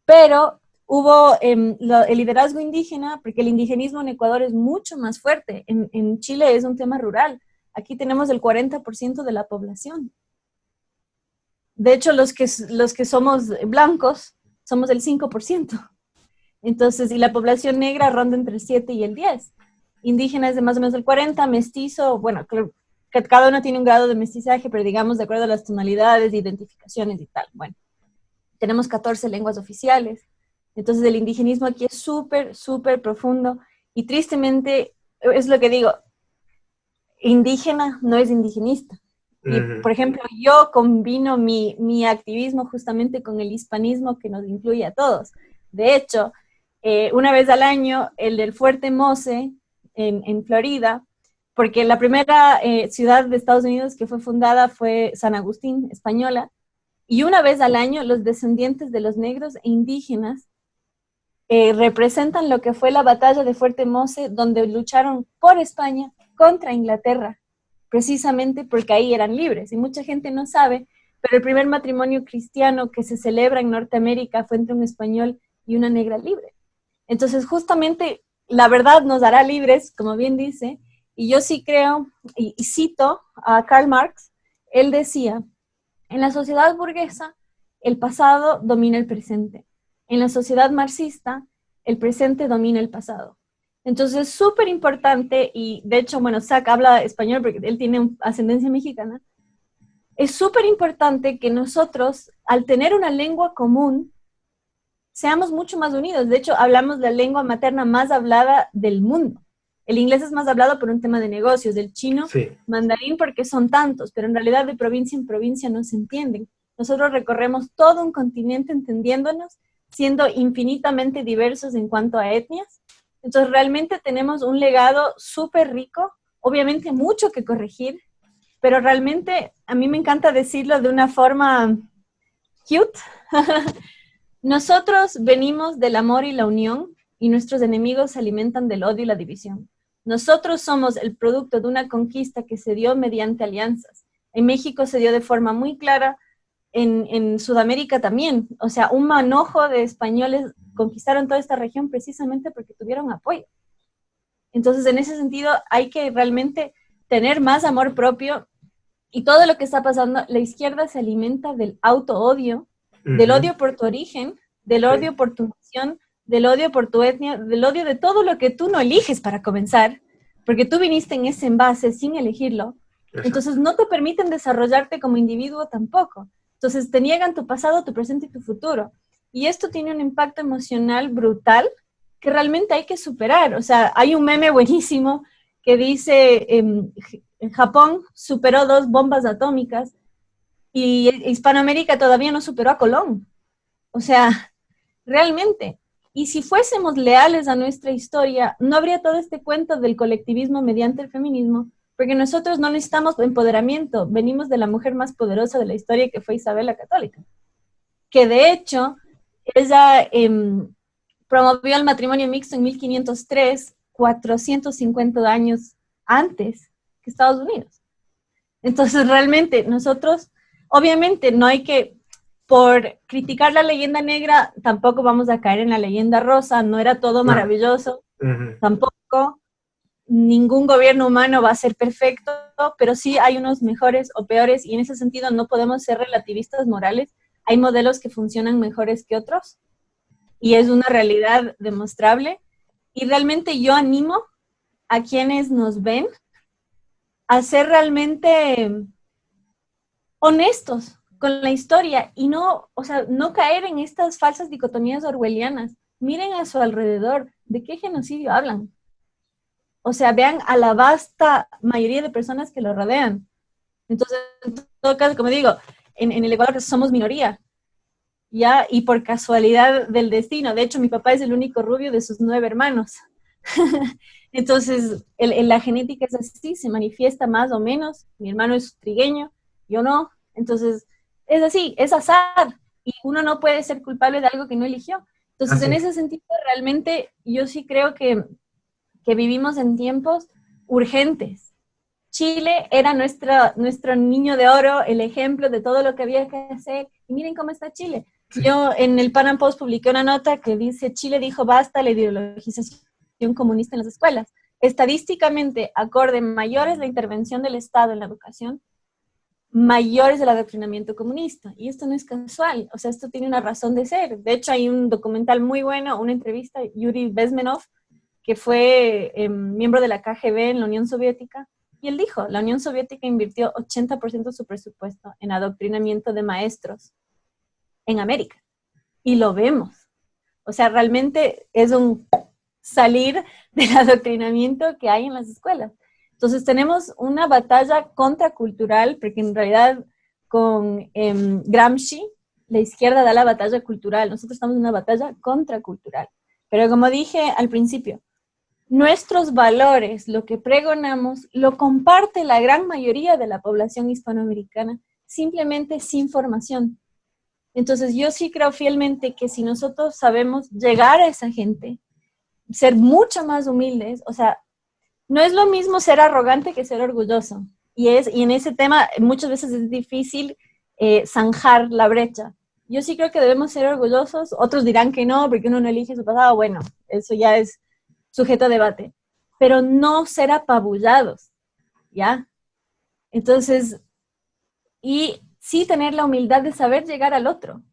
Pero hubo el liderazgo indígena, porque el indigenismo en Ecuador es mucho más fuerte. En Chile es un tema rural. Aquí tenemos el 40% de la población. De hecho, los que somos blancos, somos el 5%. Entonces, y la población negra ronda entre el 7 y el 10. Indígena es de más o menos el 40, mestizo, bueno, que cada uno tiene un grado de mestizaje, pero digamos de acuerdo a las tonalidades, identificaciones y tal. Bueno, tenemos 14 lenguas oficiales. Entonces el indigenismo aquí es súper, súper profundo, y tristemente, es lo que digo, indígena no es indigenista. Y, por ejemplo, yo combino mi activismo justamente con el hispanismo que nos incluye a todos. De hecho, una vez al año, el del Fuerte Mosse en Florida, porque la primera ciudad de Estados Unidos que fue fundada fue San Agustín, española, y una vez al año los descendientes de los negros e indígenas representan lo que fue la batalla de Fuerte Mosse, donde lucharon por España contra Inglaterra, precisamente porque ahí eran libres. Y mucha gente no sabe, pero el primer matrimonio cristiano que se celebra en Norteamérica fue entre un español y una negra libre. Entonces, justamente, la verdad nos hará libres, como bien dice, y yo sí creo, y cito a Karl Marx, él decía, en la sociedad burguesa, el pasado domina el presente. En la sociedad marxista, el presente domina el pasado. Entonces, es súper importante, y de hecho, bueno, Zach habla español porque él tiene ascendencia mexicana. Es súper importante que nosotros, al tener una lengua común, seamos mucho más unidos. De hecho, hablamos la lengua materna más hablada del mundo. El inglés es más hablado por un tema de negocios, del chino, sí, mandarín, porque son tantos, pero en realidad de provincia en provincia no se entienden. Nosotros recorremos todo un continente entendiéndonos, siendo infinitamente diversos en cuanto a etnias. Entonces realmente tenemos un legado súper rico, obviamente mucho que corregir, pero realmente a mí me encanta decirlo de una forma cute. Nosotros venimos del amor y la unión, y nuestros enemigos se alimentan del odio y la división. Nosotros somos el producto de una conquista que se dio mediante alianzas. En México se dio de forma muy clara, en Sudamérica también. O sea, un manojo de españoles conquistaron toda esta región precisamente porque tuvieron apoyo. Entonces, en ese sentido, hay que realmente tener más amor propio, y todo lo que está pasando, la izquierda se alimenta del auto-odio, del odio por tu origen, del odio por tu nación, del odio por tu etnia, del odio de todo lo que tú no eliges para comenzar, porque tú viniste en ese envase sin elegirlo. Entonces no te permiten desarrollarte como individuo tampoco. Entonces te niegan tu pasado, tu presente y tu futuro. Y esto tiene un impacto emocional brutal que realmente hay que superar. O sea, hay un meme buenísimo que dice, en Japón superó 2 bombas atómicas y Hispanoamérica todavía no superó a Colón. O sea, realmente. Y si fuésemos leales a nuestra historia, no habría todo este cuento del colectivismo mediante el feminismo, porque nosotros no necesitamos empoderamiento, venimos de la mujer más poderosa de la historia, que fue Isabel la Católica, que de hecho, ella promovió el matrimonio mixto en 1503, 450 años antes que Estados Unidos. Entonces, realmente, nosotros, obviamente, no hay que, por criticar la leyenda negra, tampoco vamos a caer en la leyenda rosa, no era todo maravilloso, tampoco, ningún gobierno humano va a ser perfecto, pero sí hay unos mejores o peores, y en ese sentido no podemos ser relativistas morales, hay modelos que funcionan mejores que otros, y es una realidad demostrable, y realmente yo animo a quienes nos ven a ser realmente honestos con la historia y no, o sea, no caer en estas falsas dicotomías orwellianas. Miren a su alrededor, ¿de qué genocidio hablan? O sea, vean a la vasta mayoría de personas que lo rodean. Entonces, en todo caso, como digo, en el Ecuador somos minoría, ¿ya? Y por casualidad del destino. De hecho, mi papá es el único rubio de sus 9 hermanos. Entonces, la genética es así, se manifiesta más o menos. Mi hermano es trigueño, yo no. Entonces, es así, es azar. Y uno no puede ser culpable de algo que no eligió. Entonces, en ese sentido, realmente, yo sí creo que vivimos en tiempos urgentes. Chile era nuestro niño de oro, el ejemplo de todo lo que había que hacer. Y miren cómo está Chile. Yo en el Pan Am Post publiqué una nota que dice, Chile dijo basta a la ideologización comunista en las escuelas. Estadísticamente, acorde, mayor es la intervención del Estado en la educación, mayor es el adoctrinamiento comunista. Y esto no es casual, o sea, esto tiene una razón de ser. De hecho, hay un documental muy bueno, una entrevista, Yuri Bezmenov, que fue miembro de la KGB en la Unión Soviética, y él dijo, la Unión Soviética invirtió 80% de su presupuesto en adoctrinamiento de maestros en América, y lo vemos. O sea, realmente es un salir del adoctrinamiento que hay en las escuelas. Entonces tenemos una batalla contracultural, porque en realidad con Gramsci, la izquierda da la batalla cultural, nosotros estamos en una batalla contracultural. Pero como dije al principio, nuestros valores, lo que pregonamos, lo comparte la gran mayoría de la población hispanoamericana, simplemente sin formación. Entonces yo sí creo fielmente que si nosotros sabemos llegar a esa gente, ser mucho más humildes, o sea, no es lo mismo ser arrogante que ser orgulloso. Y en ese tema muchas veces es difícil zanjar la brecha. Yo sí creo que debemos ser orgullosos, otros dirán que no, porque uno no elige su pasado, bueno, eso ya es sujeto a debate, pero no ser apabullados, ¿ya? Entonces, y sí tener la humildad de saber llegar al otro,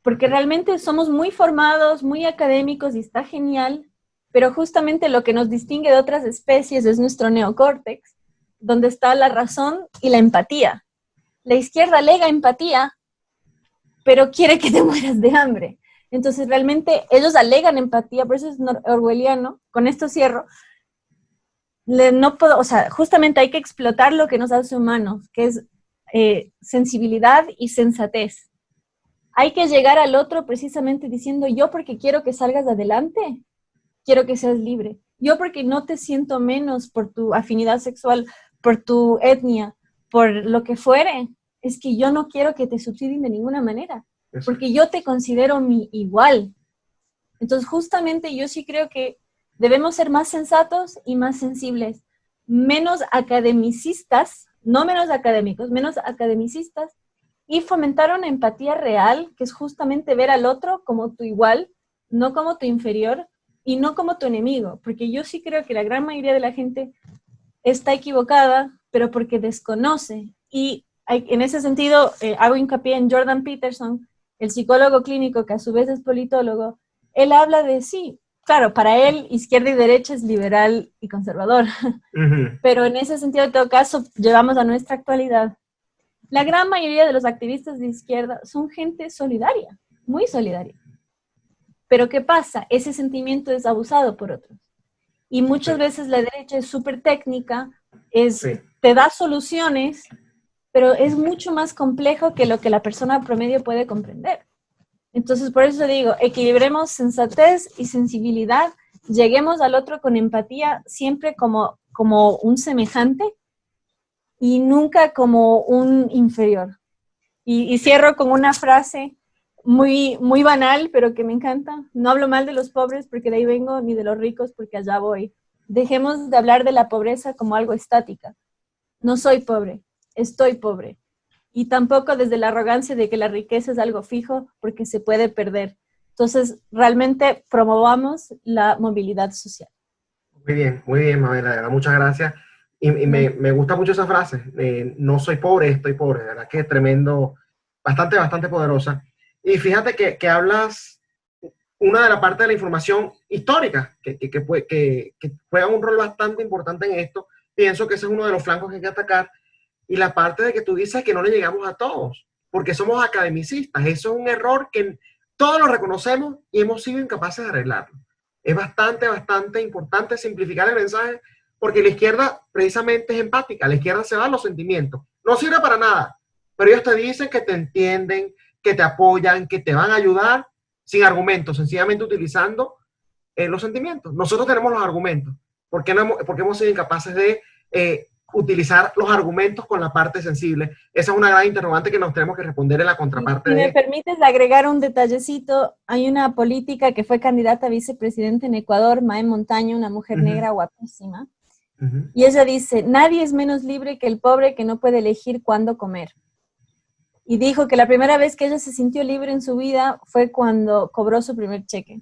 porque realmente somos muy formados, muy académicos y está genial, pero justamente lo que nos distingue de otras especies es nuestro neocórtex, donde está la razón y la empatía. La izquierda alega empatía, pero quiere que te mueras de hambre. Entonces realmente ellos alegan empatía, por eso es orwelliano. Con esto cierro. O sea, justamente hay que explotar lo que nos hace humanos, que es sensibilidad y sensatez. Hay que llegar al otro precisamente diciendo, yo porque quiero que salgas adelante, quiero que seas libre. Yo porque no te siento menos por tu afinidad sexual, por tu etnia, por lo que fuere, es que yo no quiero que te subsidien de ninguna manera, porque yo te considero mi igual. Entonces justamente yo sí creo que debemos ser más sensatos y más sensibles, menos academicistas, no menos académicos, menos academicistas, y fomentar una empatía real, que es justamente ver al otro como tu igual, no como tu inferior, y no como tu enemigo, porque yo sí creo que la gran mayoría de la gente está equivocada, pero porque desconoce. Y en ese sentido, hago hincapié en Jordan Peterson, el psicólogo clínico, que a su vez es politólogo. él habla de sí, claro, para él izquierda y derecha es liberal y conservador, pero en ese sentido, en todo caso, llevamos a nuestra actualidad. La gran mayoría de los activistas de izquierda son gente solidaria, muy solidaria. Pero ¿qué pasa? Ese sentimiento es abusado por otros. Y muchas veces la derecha es súper técnica, te da soluciones, pero es mucho más complejo que lo que la persona promedio puede comprender. Entonces, por eso digo, equilibremos sensatez y sensibilidad, lleguemos al otro con empatía, siempre como un semejante y nunca como un inferior. Y cierro con una frase muy, muy banal, pero que me encanta. No hablo mal de los pobres porque de ahí vengo, ni de los ricos porque allá voy. Dejemos de hablar de la pobreza como algo estática. No soy pobre, estoy pobre. Y tampoco desde la arrogancia de que la riqueza es algo fijo porque se puede perder. Entonces, realmente promovamos la movilidad social. Muy bien, Mabel, muchas gracias. Y me gusta mucho esa frase, no soy pobre, estoy pobre, de verdad que es tremendo, bastante poderosa. Y fíjate que hablas una de la parte de la información histórica, que juega un rol bastante importante en esto. Pienso que ese es uno de los flancos que hay que atacar. Y la parte de que tú dices que no le llegamos a todos, porque somos academicistas. Eso es un error que todos lo reconocemos y hemos sido incapaces de arreglarlo. Es bastante importante simplificar el mensaje, porque la izquierda precisamente es empática. La izquierda se va a los sentimientos. No sirve para nada, pero ellos te dicen que te entienden, que te apoyan, que te van a ayudar sin argumentos, sencillamente utilizando los sentimientos. Nosotros tenemos los argumentos. Porque hemos sido incapaces de utilizar los argumentos con la parte sensible? Esa es una gran interrogante que nos tenemos que responder en la contraparte. Si me permites agregar un detallecito, hay una política que fue candidata a vicepresidente en Ecuador, Mae Montaño, una mujer negra guapísima, y ella dice, nadie es menos libre que el pobre que no puede elegir cuándo comer. Y dijo que la primera vez que ella se sintió libre en su vida fue cuando cobró su primer cheque.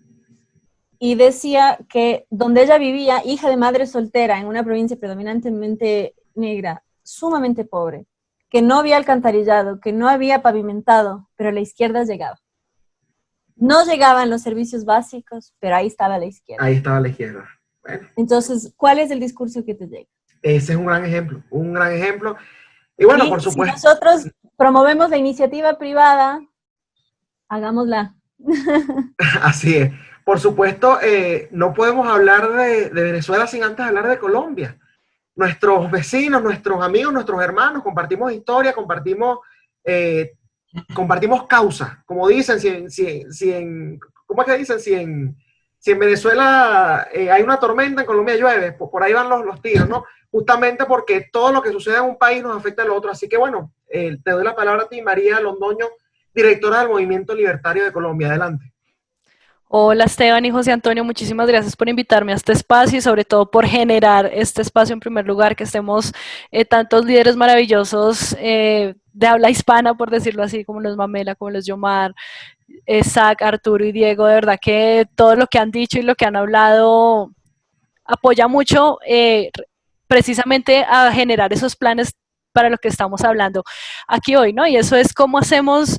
Y decía que donde ella vivía, hija de madre soltera, en una provincia predominantemente negra, sumamente pobre, que no había alcantarillado, que no había pavimentado, pero la izquierda llegaba. No llegaban los servicios básicos, pero ahí estaba la izquierda. Ahí estaba la izquierda. Bueno. Entonces, ¿cuál es el discurso que te llega? Ese es un gran ejemplo. Y bueno, por supuesto. Si nosotros promovemos la iniciativa privada, hagámosla. Así es. Por supuesto, no podemos hablar de Venezuela sin antes hablar de Colombia. Nuestros vecinos, nuestros amigos, nuestros hermanos, compartimos historia, compartimos causa. Como dicen, ¿cómo es que dicen? Si en Venezuela hay una tormenta, en Colombia llueve, pues por ahí van los tiros, ¿no? Justamente porque todo lo que sucede en un país nos afecta al otro. Así que bueno, te doy la palabra a ti, María Londoño, directora del Movimiento Libertario de Colombia. Adelante. Hola Esteban y José Antonio, muchísimas gracias por invitarme a este espacio y sobre todo por generar este espacio en primer lugar, que estemos tantos líderes maravillosos de habla hispana, por decirlo así, como los Mamela, como los Yomar, Zach, Arturo y Diego. De verdad que todo lo que han dicho y lo que han hablado apoya mucho precisamente a generar esos planes para lo que estamos hablando aquí hoy, ¿no? Y eso es cómo hacemos...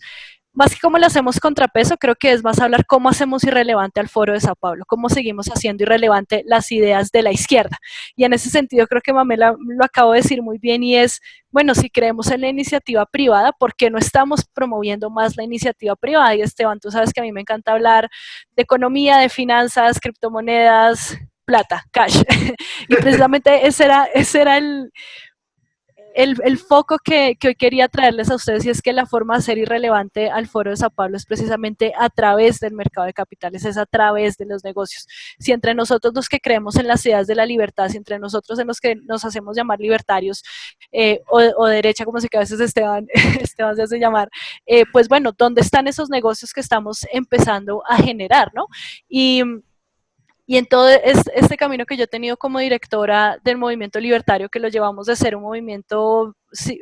Más que cómo le hacemos contrapeso, creo que es más hablar cómo hacemos irrelevante al Foro de Sao Paulo, cómo seguimos haciendo irrelevante las ideas de la izquierda. Y en ese sentido creo que Mamela lo acabo de decir muy bien y es, bueno, si creemos en la iniciativa privada, ¿por qué no estamos promoviendo más la iniciativa privada? Y Esteban, tú sabes que a mí me encanta hablar de economía, de finanzas, criptomonedas, plata, cash. Y precisamente ese era el foco que hoy quería traerles a ustedes, y es que la forma de ser irrelevante al Foro de Sao Paulo es precisamente a través del mercado de capitales, es a través de los negocios. Si entre nosotros los que creemos en las ideas de la libertad, si entre nosotros en los que nos hacemos llamar libertarios o derecha, como se que a veces Esteban se hace llamar, pues bueno, ¿dónde están esos negocios que estamos empezando a generar, ¿no? Y en todo este camino que yo he tenido como directora del movimiento libertario, que lo llevamos de ser un movimiento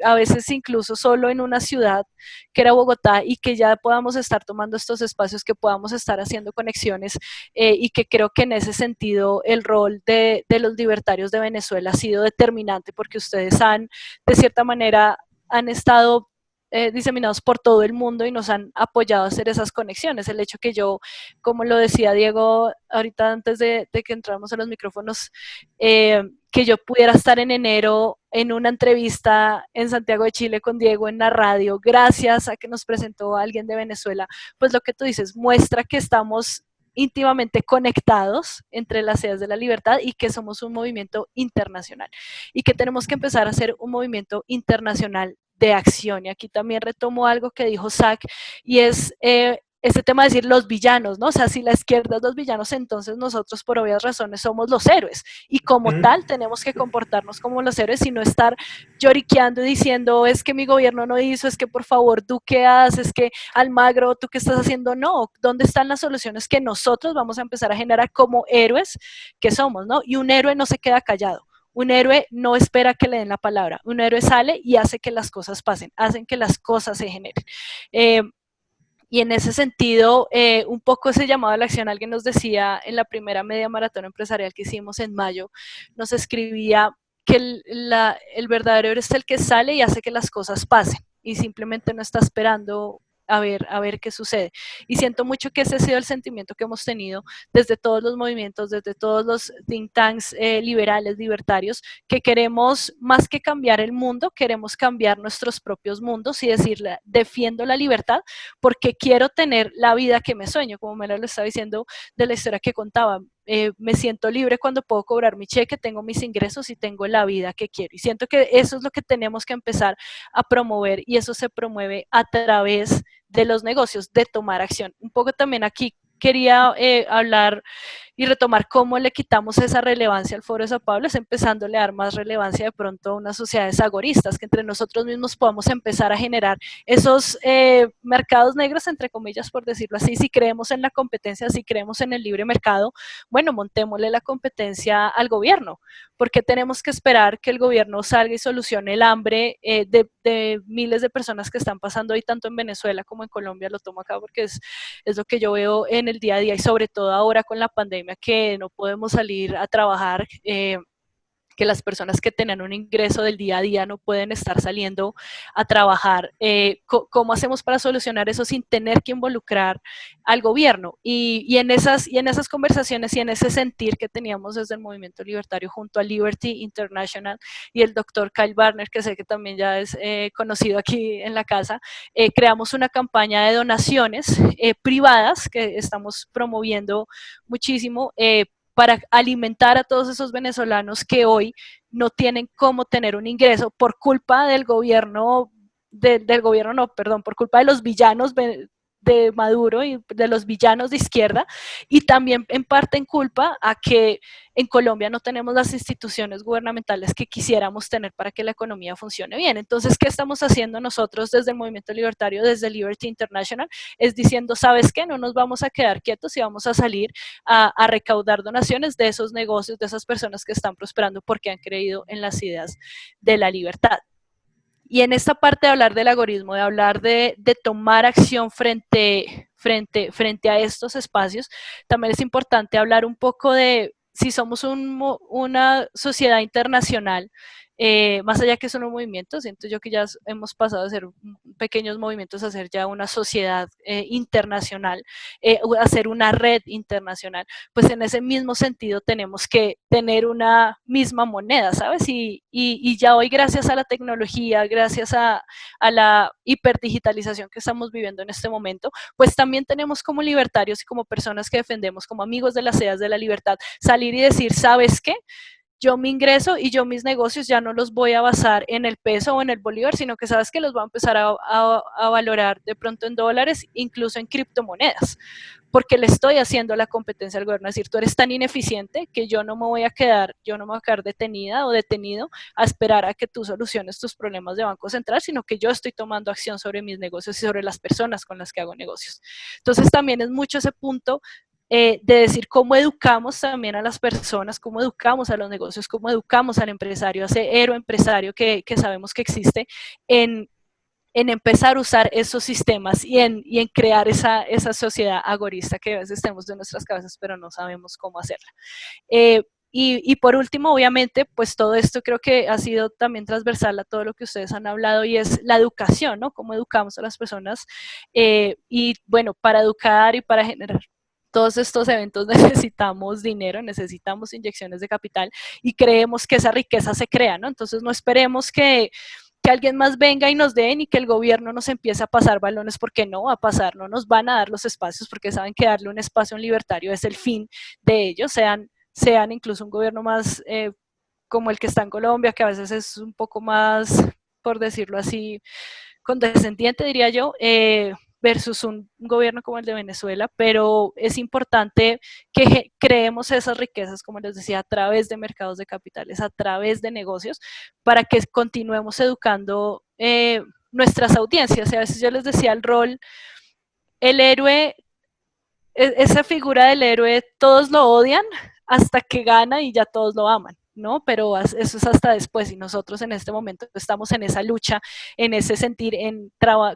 a veces incluso solo en una ciudad que era Bogotá, y que ya podamos estar tomando estos espacios, que podamos estar haciendo conexiones, y que creo que en ese sentido el rol de los libertarios de Venezuela ha sido determinante, porque ustedes de cierta manera han estado diseminados por todo el mundo y nos han apoyado a hacer esas conexiones. El hecho que yo, como lo decía Diego ahorita antes de que entráramos a los micrófonos, que yo pudiera estar en enero en una entrevista en Santiago de Chile con Diego en la radio, gracias a que nos presentó alguien de Venezuela, pues lo que tú dices muestra que estamos íntimamente conectados entre las sedes de la libertad y que somos un movimiento internacional y que tenemos que empezar a ser un movimiento internacional de acción. Y aquí también retomo algo que dijo Zach, y es este tema de decir los villanos, ¿no? O sea, si la izquierda es los villanos, entonces nosotros por obvias razones somos los héroes, y como tal tenemos que comportarnos como los héroes y no estar lloriqueando y diciendo, es que mi gobierno no hizo, es que por favor, Duque haz, es que Almagro, ¿tú qué estás haciendo? No, ¿dónde están las soluciones que nosotros vamos a empezar a generar como héroes que somos, ¿no? Y un héroe no se queda callado. Un héroe no espera que le den la palabra, un héroe sale y hace que las cosas pasen, hacen que las cosas se generen. Y en ese sentido, un poco ese llamado a la acción, alguien nos decía en la primera media maratón empresarial que hicimos en mayo, nos escribía que el verdadero héroe es el que sale y hace que las cosas pasen y simplemente no está esperando a ver qué sucede. Y siento mucho que ese ha sido el sentimiento que hemos tenido desde todos los movimientos, desde todos los think tanks liberales, libertarios, que queremos, más que cambiar el mundo, queremos cambiar nuestros propios mundos y decirle, defiendo la libertad porque quiero tener la vida que me sueño, como Mela lo estaba diciendo de la historia que contaba. Me siento libre cuando puedo cobrar mi cheque, tengo mis ingresos y tengo la vida que quiero. Y siento que eso es lo que tenemos que empezar a promover, y eso se promueve a través de los negocios, de tomar acción. Un poco también aquí quería hablar y retomar cómo le quitamos esa relevancia al Foro de Sao Paulo, es empezándole a dar más relevancia de pronto a unas sociedades agoristas, que entre nosotros mismos podamos empezar a generar esos mercados negros, entre comillas, por decirlo así. Si creemos en la competencia, si creemos en el libre mercado, bueno, montémosle la competencia al gobierno, porque tenemos que esperar que el gobierno salga y solucione el hambre de miles de personas que están pasando hoy, tanto en Venezuela como en Colombia. Lo tomo acá porque es lo que yo veo en el día a día, y sobre todo ahora con la pandemia, que no podemos salir a trabajar, que las personas que tenían un ingreso del día a día no pueden estar saliendo a trabajar. ¿Cómo hacemos para solucionar eso sin tener que involucrar al gobierno? Y en esas conversaciones y en ese sentir que teníamos desde el movimiento libertario junto a Liberty International y el doctor Kyle Barner, que sé que también ya es conocido aquí en la casa, creamos una campaña de donaciones privadas que estamos promoviendo muchísimo, para alimentar a todos esos venezolanos que hoy no tienen cómo tener un ingreso por culpa del gobierno, por culpa de los villanos de Maduro y de los villanos de izquierda, y también en parte en culpa a que en Colombia no tenemos las instituciones gubernamentales que quisiéramos tener para que la economía funcione bien. Entonces, ¿qué estamos haciendo nosotros desde el movimiento libertario, desde Liberty International? Es diciendo, ¿sabes qué? No nos vamos a quedar quietos y vamos a salir a recaudar donaciones de esos negocios, de esas personas que están prosperando porque han creído en las ideas de la libertad. Y en esta parte de hablar del agorismo, de hablar de tomar acción frente a estos espacios, también es importante hablar un poco de si somos una sociedad internacional, más allá que solo movimientos. Siento yo que ya hemos pasado de ser pequeños movimientos a ser ya una sociedad internacional, a ser una red internacional. Pues en ese mismo sentido tenemos que tener una misma moneda, ¿sabes? Y ya hoy, gracias a la tecnología, gracias a la hiperdigitalización que estamos viviendo en este momento, pues también tenemos como libertarios y como personas que defendemos, como amigos de las ideas de la libertad, salir y decir, ¿sabes qué? Yo mi ingreso y yo mis negocios ya no los voy a basar en el peso o en el bolívar, sino que sabes que los voy a empezar a valorar de pronto en dólares, incluso en criptomonedas, porque le estoy haciendo la competencia al gobierno. Es decir, tú eres tan ineficiente que yo no me voy a quedar detenida o detenido a esperar a que tú soluciones tus problemas de Banco Central, sino que yo estoy tomando acción sobre mis negocios y sobre las personas con las que hago negocios. Entonces también es mucho ese punto de decir cómo educamos también a las personas, cómo educamos a los negocios, cómo educamos al empresario, a ese héroe empresario que sabemos que existe, en empezar a usar esos sistemas y en crear esa sociedad agorista que a veces tenemos de nuestras cabezas, pero no sabemos cómo hacerla. Y por último, obviamente, pues todo esto creo que ha sido también transversal a todo lo que ustedes han hablado y es la educación, ¿no? Cómo educamos a las personas. Y bueno, para educar y para generar todos estos eventos necesitamos dinero, necesitamos inyecciones de capital y creemos que esa riqueza se crea, ¿no? Entonces no esperemos que alguien más venga y nos den y que el gobierno nos empiece a pasar balones, porque no va a pasar, no nos van a dar los espacios, porque saben que darle un espacio a un libertario es el fin de ellos, sean incluso un gobierno más como el que está en Colombia, que a veces es un poco más, por decirlo así, condescendiente, diría yo, versus un gobierno como el de Venezuela, pero es importante que creemos esas riquezas, como les decía, a través de mercados de capitales, a través de negocios, para que continuemos educando nuestras audiencias. Y a veces yo les decía el rol, el héroe, esa figura del héroe, todos lo odian hasta que gana y ya todos lo aman, ¿no? Pero eso es hasta después y nosotros en este momento estamos en esa lucha, en ese sentir,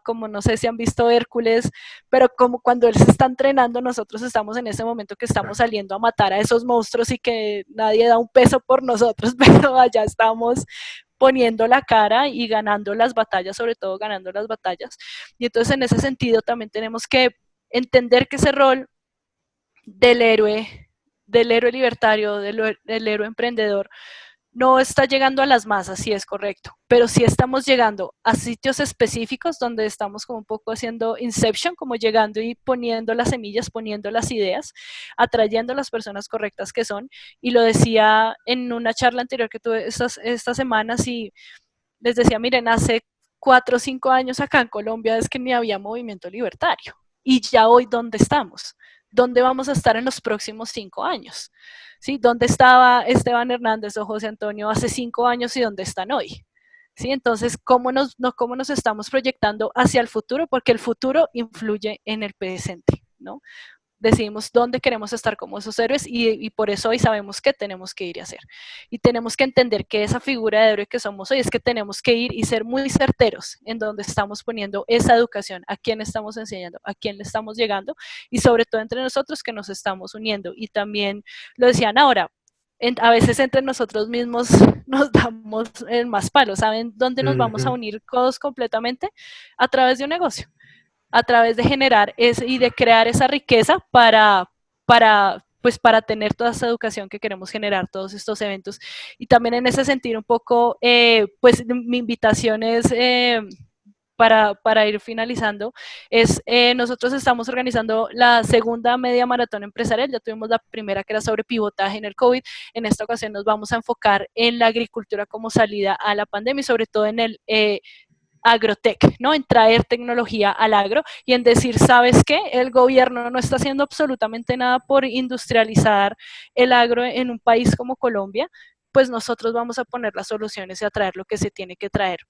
como no sé si han visto Hércules, pero como cuando él se está entrenando, nosotros estamos en ese momento que estamos saliendo a matar a esos monstruos y que nadie da un peso por nosotros, pero allá estamos poniendo la cara y ganando las batallas, sobre todo ganando las batallas. Y entonces en ese sentido también tenemos que entender que ese rol del héroe libertario, del héroe emprendedor, no está llegando a las masas, sí es correcto, pero sí estamos llegando a sitios específicos donde estamos como un poco haciendo inception, como llegando y poniendo las semillas, poniendo las ideas, atrayendo a las personas correctas que son, y lo decía en una charla anterior que tuve estas semanas y les decía, miren, hace 4 o 5 años acá en Colombia es que ni había movimiento libertario, y ya hoy, ¿dónde estamos? ¿Dónde vamos a estar en los próximos 5 años? ¿Sí? ¿Dónde estaba Esteban Hernández o José Antonio hace 5 años y dónde están hoy? ¿Sí? Entonces, ¿cómo nos estamos proyectando hacia el futuro? Porque el futuro influye en el presente, ¿no? Decidimos dónde queremos estar como esos héroes y por eso hoy sabemos qué tenemos que ir a hacer. Y tenemos que entender que esa figura de héroe que somos hoy es que tenemos que ir y ser muy certeros en donde estamos poniendo esa educación, a quién estamos enseñando, a quién le estamos llegando y sobre todo entre nosotros que nos estamos uniendo. Y también lo decían ahora, a veces entre nosotros mismos nos damos el más palo. ¿Saben dónde nos vamos a unir todos completamente? A través de un negocio, a través de generar y de crear esa riqueza para tener toda esa educación que queremos generar, todos estos eventos. Y también en ese sentido un poco, pues mi invitación es, para ir finalizando, es nosotros estamos organizando la segunda media maratón empresarial, ya tuvimos la primera que era sobre pivotaje en el COVID, en esta ocasión nos vamos a enfocar en la agricultura como salida a la pandemia y sobre todo en el agrotech, ¿no? En traer tecnología al agro y en decir, ¿sabes qué? El gobierno no está haciendo absolutamente nada por industrializar el agro en un país como Colombia, pues nosotros vamos a poner las soluciones y a traer lo que se tiene que traer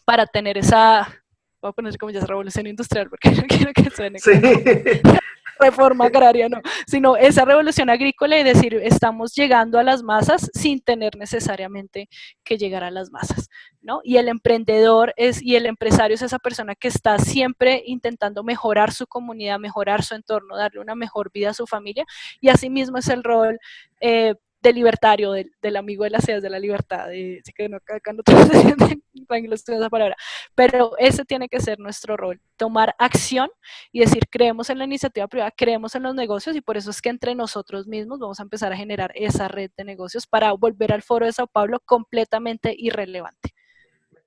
para tener voy a poner como ya revolución industrial porque no quiero que suene como reforma agraria, no, sino esa revolución agrícola y decir, estamos llegando a las masas sin tener necesariamente que llegar a las masas, ¿no? Y el emprendedor y el empresario es esa persona que está siempre intentando mejorar su comunidad, mejorar su entorno, darle una mejor vida a su familia, y asimismo es el rol del libertario, del amigo de las ideas de la libertad, sé que no, acá no tengo esa palabra, pero ese tiene que ser nuestro rol, tomar acción y decir, creemos en la iniciativa privada, creemos en los negocios, y por eso es que entre nosotros mismos vamos a empezar a generar esa red de negocios para volver al Foro de Sao Paulo completamente irrelevante.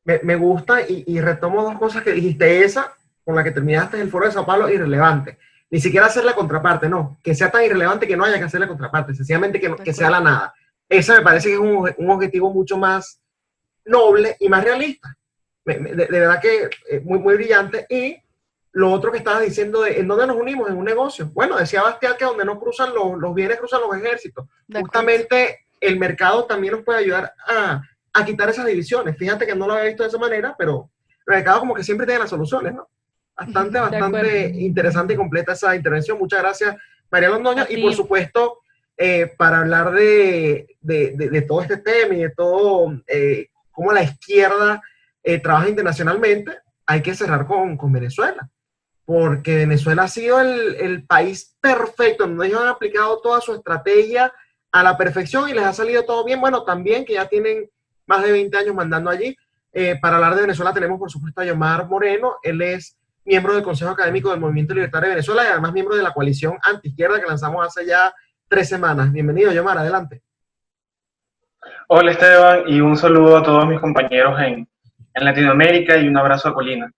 Me gusta y retomo 2 cosas que dijiste. Esa, con la que terminaste, el Foro de Sao Paulo, irrelevante. Ni siquiera hacer la contraparte, no. Que sea tan irrelevante que no haya que hacer la contraparte, sencillamente que sea la nada. Esa me parece que es un objetivo mucho más noble y más realista. De verdad que muy, muy brillante. Y lo otro que estabas diciendo de en dónde nos unimos, en un negocio. Bueno, decía Bastián que donde no cruzan los bienes, cruzan los ejércitos. Justamente el mercado también nos puede ayudar a quitar esas divisiones. Fíjate que no lo había visto de esa manera, pero el mercado como que siempre tiene las soluciones, ¿no? Bastante interesante y completa esa intervención. Muchas gracias, María Londoño. Y por supuesto, para hablar de todo este tema y de todo cómo la izquierda trabaja internacionalmente, hay que cerrar con Venezuela. Porque Venezuela ha sido el país perfecto, donde ellos han aplicado toda su estrategia a la perfección y les ha salido todo bien. Bueno, también que ya tienen más de 20 años mandando allí. Para hablar de Venezuela tenemos, por supuesto, a Yomar Moreno. Él es miembro del Consejo Académico del Movimiento Libertario de Venezuela y además miembro de la coalición antiizquierda que lanzamos hace ya 3 semanas. Bienvenido, Yomar, adelante. Hola, Esteban, y un saludo a todos mis compañeros en Latinoamérica y un abrazo a Colina.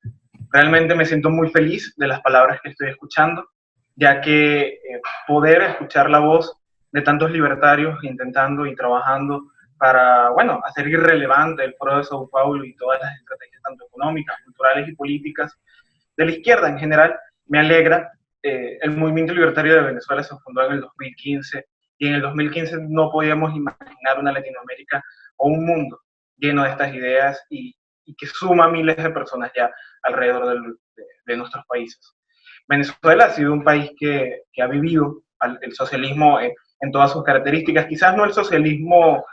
Realmente me siento muy feliz de las palabras que estoy escuchando, ya que poder escuchar la voz de tantos libertarios intentando y trabajando para, bueno, hacer irrelevante el Foro de Sao Paulo y todas las estrategias tanto económicas, culturales y políticas de la izquierda en general, me alegra. El Movimiento Libertario de Venezuela se fundó en el 2015 y en el 2015 no podíamos imaginar una Latinoamérica o un mundo lleno de estas ideas y que suma miles de personas ya alrededor de nuestros países. Venezuela ha sido un país que ha vivido el socialismo en todas sus características, quizás no el socialismo,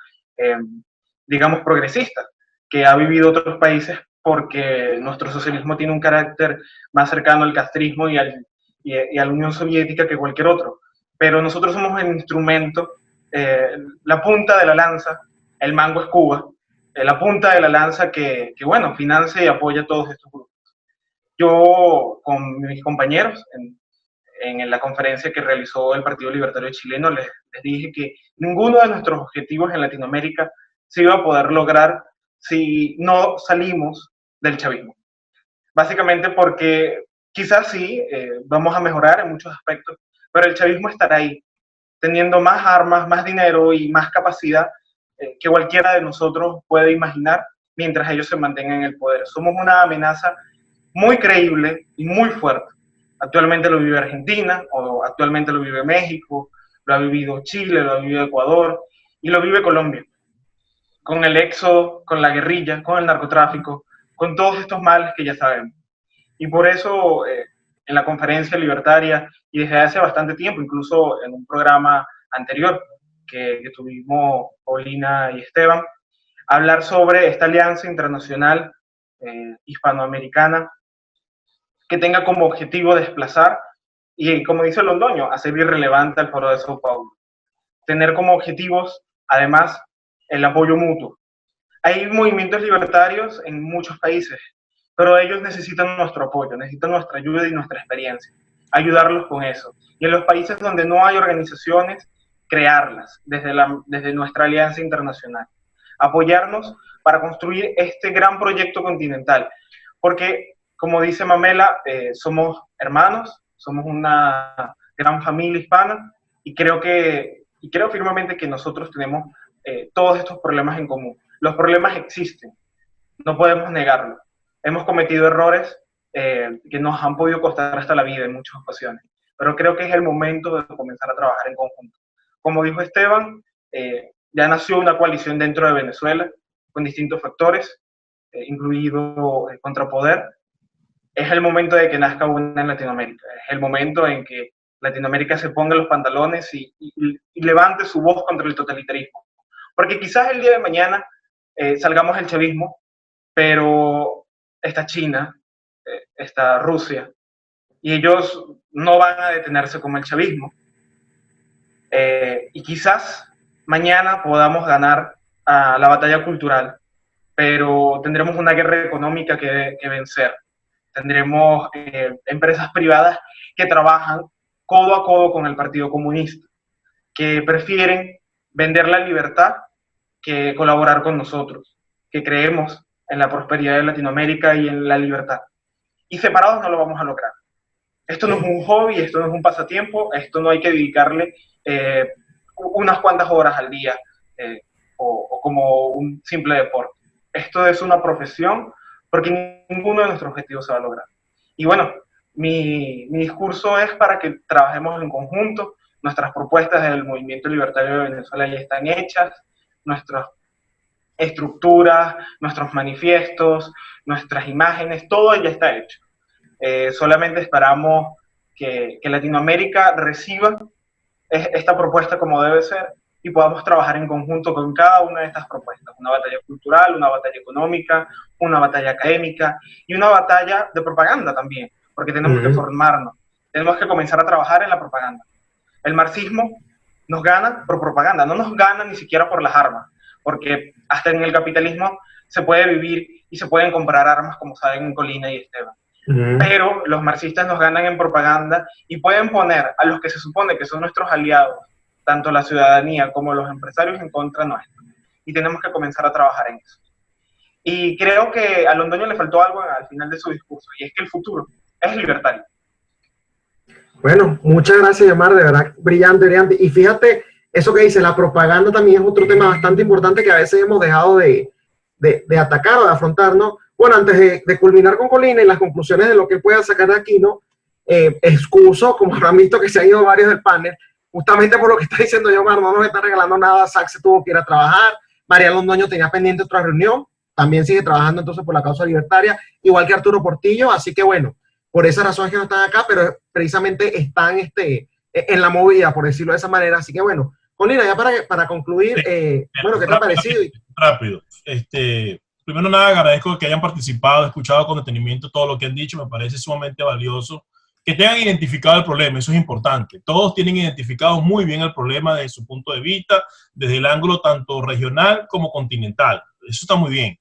digamos, progresista, que ha vivido otros países, porque nuestro socialismo tiene un carácter más cercano al castrismo y a la Unión Soviética que cualquier otro. Pero nosotros somos el instrumento, la punta de la lanza, el mango es Cuba, la punta de la lanza que bueno, financia y apoya a todos estos grupos. Yo, con mis compañeros, en la conferencia que realizó el Partido Libertario Chileno, les dije que ninguno de nuestros objetivos en Latinoamérica se iba a poder lograr si no salimos del chavismo. Básicamente porque quizás sí, vamos a mejorar en muchos aspectos, pero el chavismo estará ahí, teniendo más armas, más dinero y más capacidad que cualquiera de nosotros puede imaginar mientras ellos se mantengan en el poder. Somos una amenaza muy creíble y muy fuerte. Actualmente lo vive Argentina, o actualmente lo vive México, lo ha vivido Chile, lo ha vivido Ecuador y lo vive Colombia. Con el éxodo, con la guerrilla, con el narcotráfico, con todos estos males que ya sabemos. Y por eso en la conferencia libertaria, y desde hace bastante tiempo, incluso en un programa anterior que tuvimos Paulina y Esteban, hablar sobre esta alianza internacional hispanoamericana que tenga como objetivo desplazar y, como dice Londoño, hacer irrelevante al Foro de Sao Paulo. Tener como objetivos, además, el apoyo mutuo. Hay movimientos libertarios en muchos países, pero ellos necesitan nuestro apoyo, necesitan nuestra ayuda y nuestra experiencia, ayudarlos con eso. Y en los países donde no hay organizaciones, crearlas desde nuestra alianza internacional. Apoyarnos para construir este gran proyecto continental. Porque, como dice Mamela, somos hermanos, somos una gran familia hispana y creo firmemente que nosotros tenemos todos estos problemas en común. Los problemas existen, no podemos negarlo. Hemos cometido errores que nos han podido costar hasta la vida en muchas ocasiones, pero creo que es el momento de comenzar a trabajar en conjunto. Como dijo Esteban, ya nació una coalición dentro de Venezuela con distintos factores, incluido el contrapoder. Es el momento de que nazca una en Latinoamérica, es el momento en que Latinoamérica se ponga los pantalones y levante su voz contra el totalitarismo. Porque quizás el día de mañana salgamos del chavismo, pero está China, está Rusia, y ellos no van a detenerse como el chavismo. Y quizás mañana podamos ganar la batalla cultural, pero tendremos una guerra económica que vencer. Tendremos empresas privadas que trabajan codo a codo con el Partido Comunista, que prefieren vender la libertad que colaborar con nosotros, que creemos en la prosperidad de Latinoamérica y en la libertad. Y separados no lo vamos a lograr. Esto no es un hobby, esto no es un pasatiempo, esto no hay que dedicarle unas cuantas horas al día o como un simple deporte. Esto es una profesión porque ninguno de nuestros objetivos se va a lograr. Y bueno, mi discurso es para que trabajemos en conjunto. Nuestras propuestas del Movimiento Libertario de Venezuela ya están hechas, nuestras estructuras, nuestros manifiestos, nuestras imágenes, todo ya está hecho. Solamente esperamos que Latinoamérica reciba esta propuesta como debe ser y podamos trabajar en conjunto con cada una de estas propuestas. Una batalla cultural, una batalla económica, una batalla académica y una batalla de propaganda también, porque tenemos que formarnos, tenemos que comenzar a trabajar en la propaganda. El marxismo nos gana por propaganda, no nos gana ni siquiera por las armas, porque hasta en el capitalismo se puede vivir y se pueden comprar armas, como saben Colina y Esteban. Pero los marxistas nos ganan en propaganda y pueden poner a los que se supone que son nuestros aliados, tanto la ciudadanía como los empresarios, en contra nuestra. Y tenemos que comenzar a trabajar en eso. Y creo que a Londoño le faltó algo al final de su discurso, y es que el futuro es libertario. Bueno, muchas gracias, Yomar, de verdad, brillante, brillante. Y fíjate, eso que dice, la propaganda también es otro tema bastante importante que a veces hemos dejado de atacar o de afrontar, ¿no? Bueno, antes de culminar con Colina y las conclusiones de lo que pueda sacar de aquí, ¿no? Excuso, como habrán visto que se han ido varios del panel, justamente por lo que está diciendo Yomar, no nos está regalando nada, Zach se tuvo que ir a trabajar, María Londoño tenía pendiente otra reunión, también sigue trabajando entonces por la causa libertaria, igual que Arturo Portillo, así que bueno, por esa razón es que no están acá, pero precisamente están en la movida, por decirlo de esa manera, así que bueno, Colina, ya para concluir, bueno, ¿qué te ha parecido? Rápido, primero nada, agradezco que hayan participado, escuchado con detenimiento todo lo que han dicho, me parece sumamente valioso. Que tengan identificado el problema, eso es importante. Todos tienen identificado muy bien el problema desde su punto de vista, desde el ángulo tanto regional como continental. Eso está muy bien.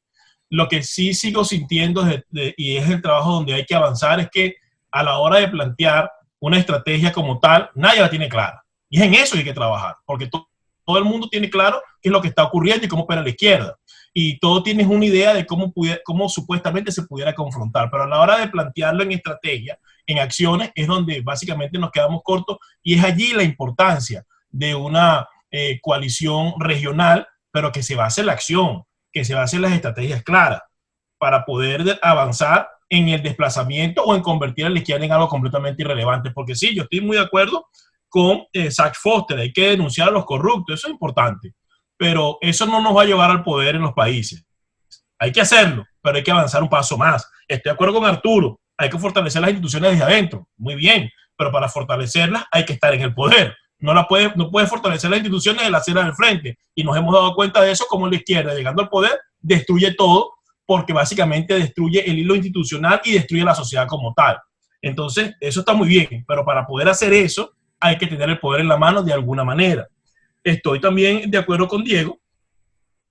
Lo que sí sigo sintiendo, y es el trabajo donde hay que avanzar, es que a la hora de plantear una estrategia como tal, nadie la tiene clara. Y es en eso que hay que trabajar, porque todo el mundo tiene claro qué es lo que está ocurriendo y cómo opera la izquierda. Y todos tienen una idea de cómo supuestamente se pudiera confrontar. Pero a la hora de plantearlo en estrategia, en acciones, es donde básicamente nos quedamos cortos, y es allí la importancia de una coalición regional, pero que se base en la acción, que se base en las estrategias claras, para poder avanzar en el desplazamiento o en convertir a la izquierda en algo completamente irrelevante. Porque sí, yo estoy muy de acuerdo con Zach Foster, hay que denunciar a los corruptos, eso es importante, pero eso no nos va a llevar al poder en los países. Hay que hacerlo, pero hay que avanzar un paso más. Estoy de acuerdo con Arturo, hay que fortalecer las instituciones desde adentro, muy bien, pero para fortalecerlas hay que estar en el poder. No puede fortalecer las instituciones de la acera del frente, y nos hemos dado cuenta de eso, como la izquierda, llegando al poder, destruye todo, porque básicamente destruye el hilo institucional y destruye la sociedad como tal. Entonces, eso está muy bien, pero para poder hacer eso, hay que tener el poder en la mano de alguna manera. Estoy también de acuerdo con Diego,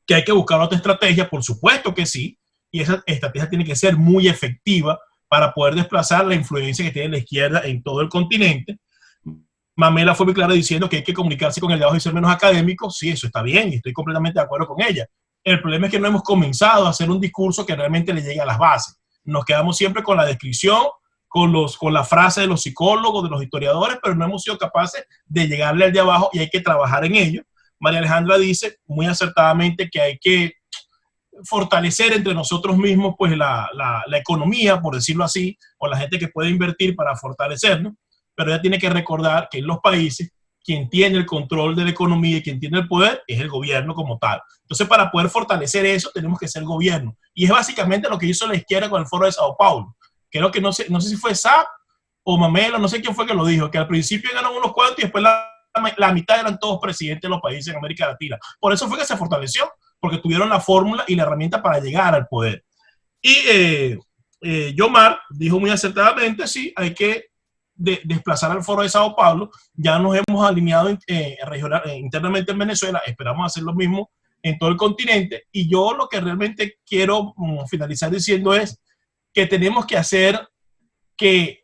que hay que buscar otra estrategia, por supuesto que sí, y esa estrategia tiene que ser muy efectiva para poder desplazar la influencia que tiene la izquierda en todo el continente. Mamela fue muy clara diciendo que hay que comunicarse con el de abajo y ser menos académico. Sí, eso está bien, y estoy completamente de acuerdo con ella. El problema es que no hemos comenzado a hacer un discurso que realmente le llegue a las bases. Nos quedamos siempre con la descripción, con la frase de los psicólogos, de los historiadores, pero no hemos sido capaces de llegarle al de abajo, y hay que trabajar en ello. María Alejandra dice muy acertadamente que hay que fortalecer entre nosotros mismos pues la economía, por decirlo así, o la gente que puede invertir para fortalecernos, pero ella tiene que recordar que en los países quien tiene el control de la economía y quien tiene el poder es el gobierno como tal. Entonces, para poder fortalecer eso, tenemos que ser gobierno. Y es básicamente lo que hizo la izquierda con el Foro de Sao Paulo. Creo que no sé si fue Saab o Mamela, no sé quién fue que lo dijo, que al principio ganaron unos cuantos y después la mitad eran todos presidentes de los países en América Latina. Por eso fue que se fortaleció, porque tuvieron la fórmula y la herramienta para llegar al poder. Y Yomar dijo muy acertadamente, sí, hay que desplazar al Foro de Sao Paulo. Ya nos hemos alineado internamente en Venezuela, esperamos hacer lo mismo en todo el continente, y yo lo que realmente quiero finalizar diciendo es que tenemos que hacer que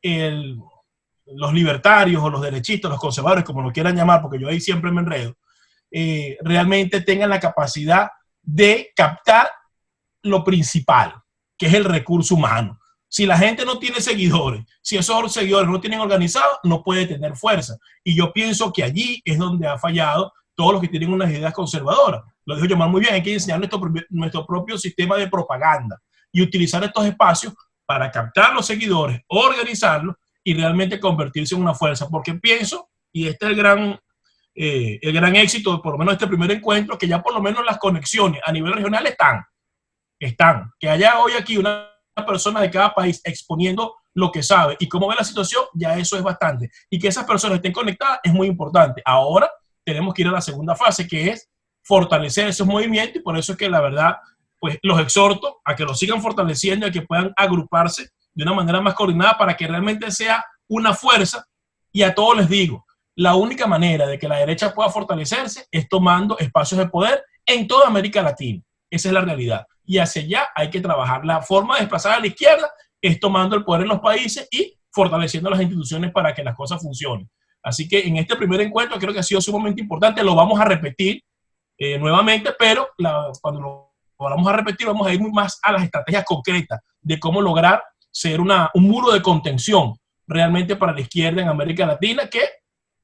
los libertarios o los derechistas, los conservadores, como lo quieran llamar, porque yo ahí siempre me enredo, realmente tengan la capacidad de captar lo principal, que es el recurso humano. Si la gente no tiene seguidores, si esos seguidores no tienen organizados, no puede tener fuerza. Y yo pienso que allí es donde ha fallado todos los que tienen unas ideas conservadoras. Lo dijo Yomar muy bien, hay que enseñar nuestro propio sistema de propaganda y utilizar estos espacios para captar los seguidores, organizarlos y realmente convertirse en una fuerza. Porque pienso, y este es el gran éxito, por lo menos este primer encuentro, que ya por lo menos las conexiones a nivel regional están. Que haya hoy aquí una persona de cada país exponiendo lo que sabe y cómo ve la situación, ya eso es bastante. Y que esas personas estén conectadas es muy importante. Ahora tenemos que ir a la segunda fase, que es fortalecer esos movimientos, y por eso es que la verdad, pues los exhorto a que los sigan fortaleciendo y a que puedan agruparse de una manera más coordinada para que realmente sea una fuerza. Y a todos les digo, la única manera de que la derecha pueda fortalecerse es tomando espacios de poder en toda América Latina. Esa es la realidad. Y hacia allá hay que trabajar. La forma de desplazar a la izquierda es tomando el poder en los países y fortaleciendo las instituciones para que las cosas funcionen. Así que en este primer encuentro creo que ha sido sumamente importante. Lo vamos a repetir nuevamente, pero cuando lo vamos a repetir vamos a ir muy más a las estrategias concretas de cómo lograr ser un muro de contención realmente para la izquierda en América Latina, que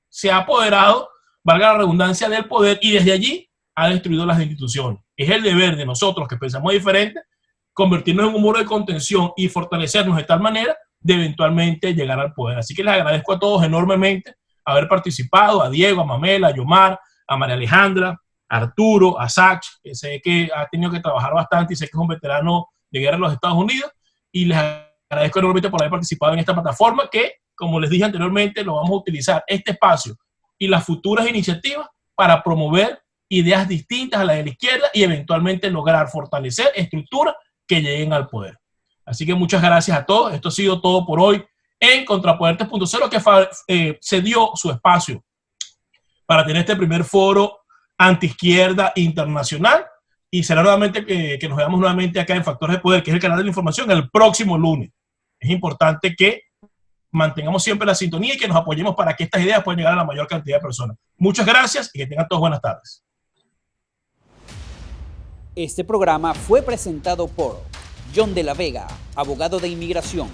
se ha apoderado, valga la redundancia, del poder y desde allí ha destruido las instituciones. Es el deber de nosotros que pensamos diferente convertirnos en un muro de contención y fortalecernos de tal manera de eventualmente llegar al poder. Así que les agradezco a todos enormemente haber participado, a Diego, a Mamela, a Yomar, a María Alejandra, a Arturo, a Sach, que sé que ha tenido que trabajar bastante y sé que es un veterano de guerra en los Estados Unidos, y les agradezco enormemente por haber participado en esta plataforma que, como les dije anteriormente, lo vamos a utilizar este espacio y las futuras iniciativas para promover ideas distintas a las de la izquierda y eventualmente lograr fortalecer estructuras que lleguen al poder. Así que muchas gracias a todos. Esto ha sido todo por hoy en Contrapoder 3.0, que se dio su espacio para tener este primer foro antiizquierda internacional, y será nuevamente que nos veamos nuevamente acá en Factores de Poder, que es el canal de la información, el próximo lunes. Es importante que mantengamos siempre la sintonía y que nos apoyemos para que estas ideas puedan llegar a la mayor cantidad de personas. Muchas gracias y que tengan todos buenas tardes. Este programa fue presentado por John de la Vega, abogado de inmigración.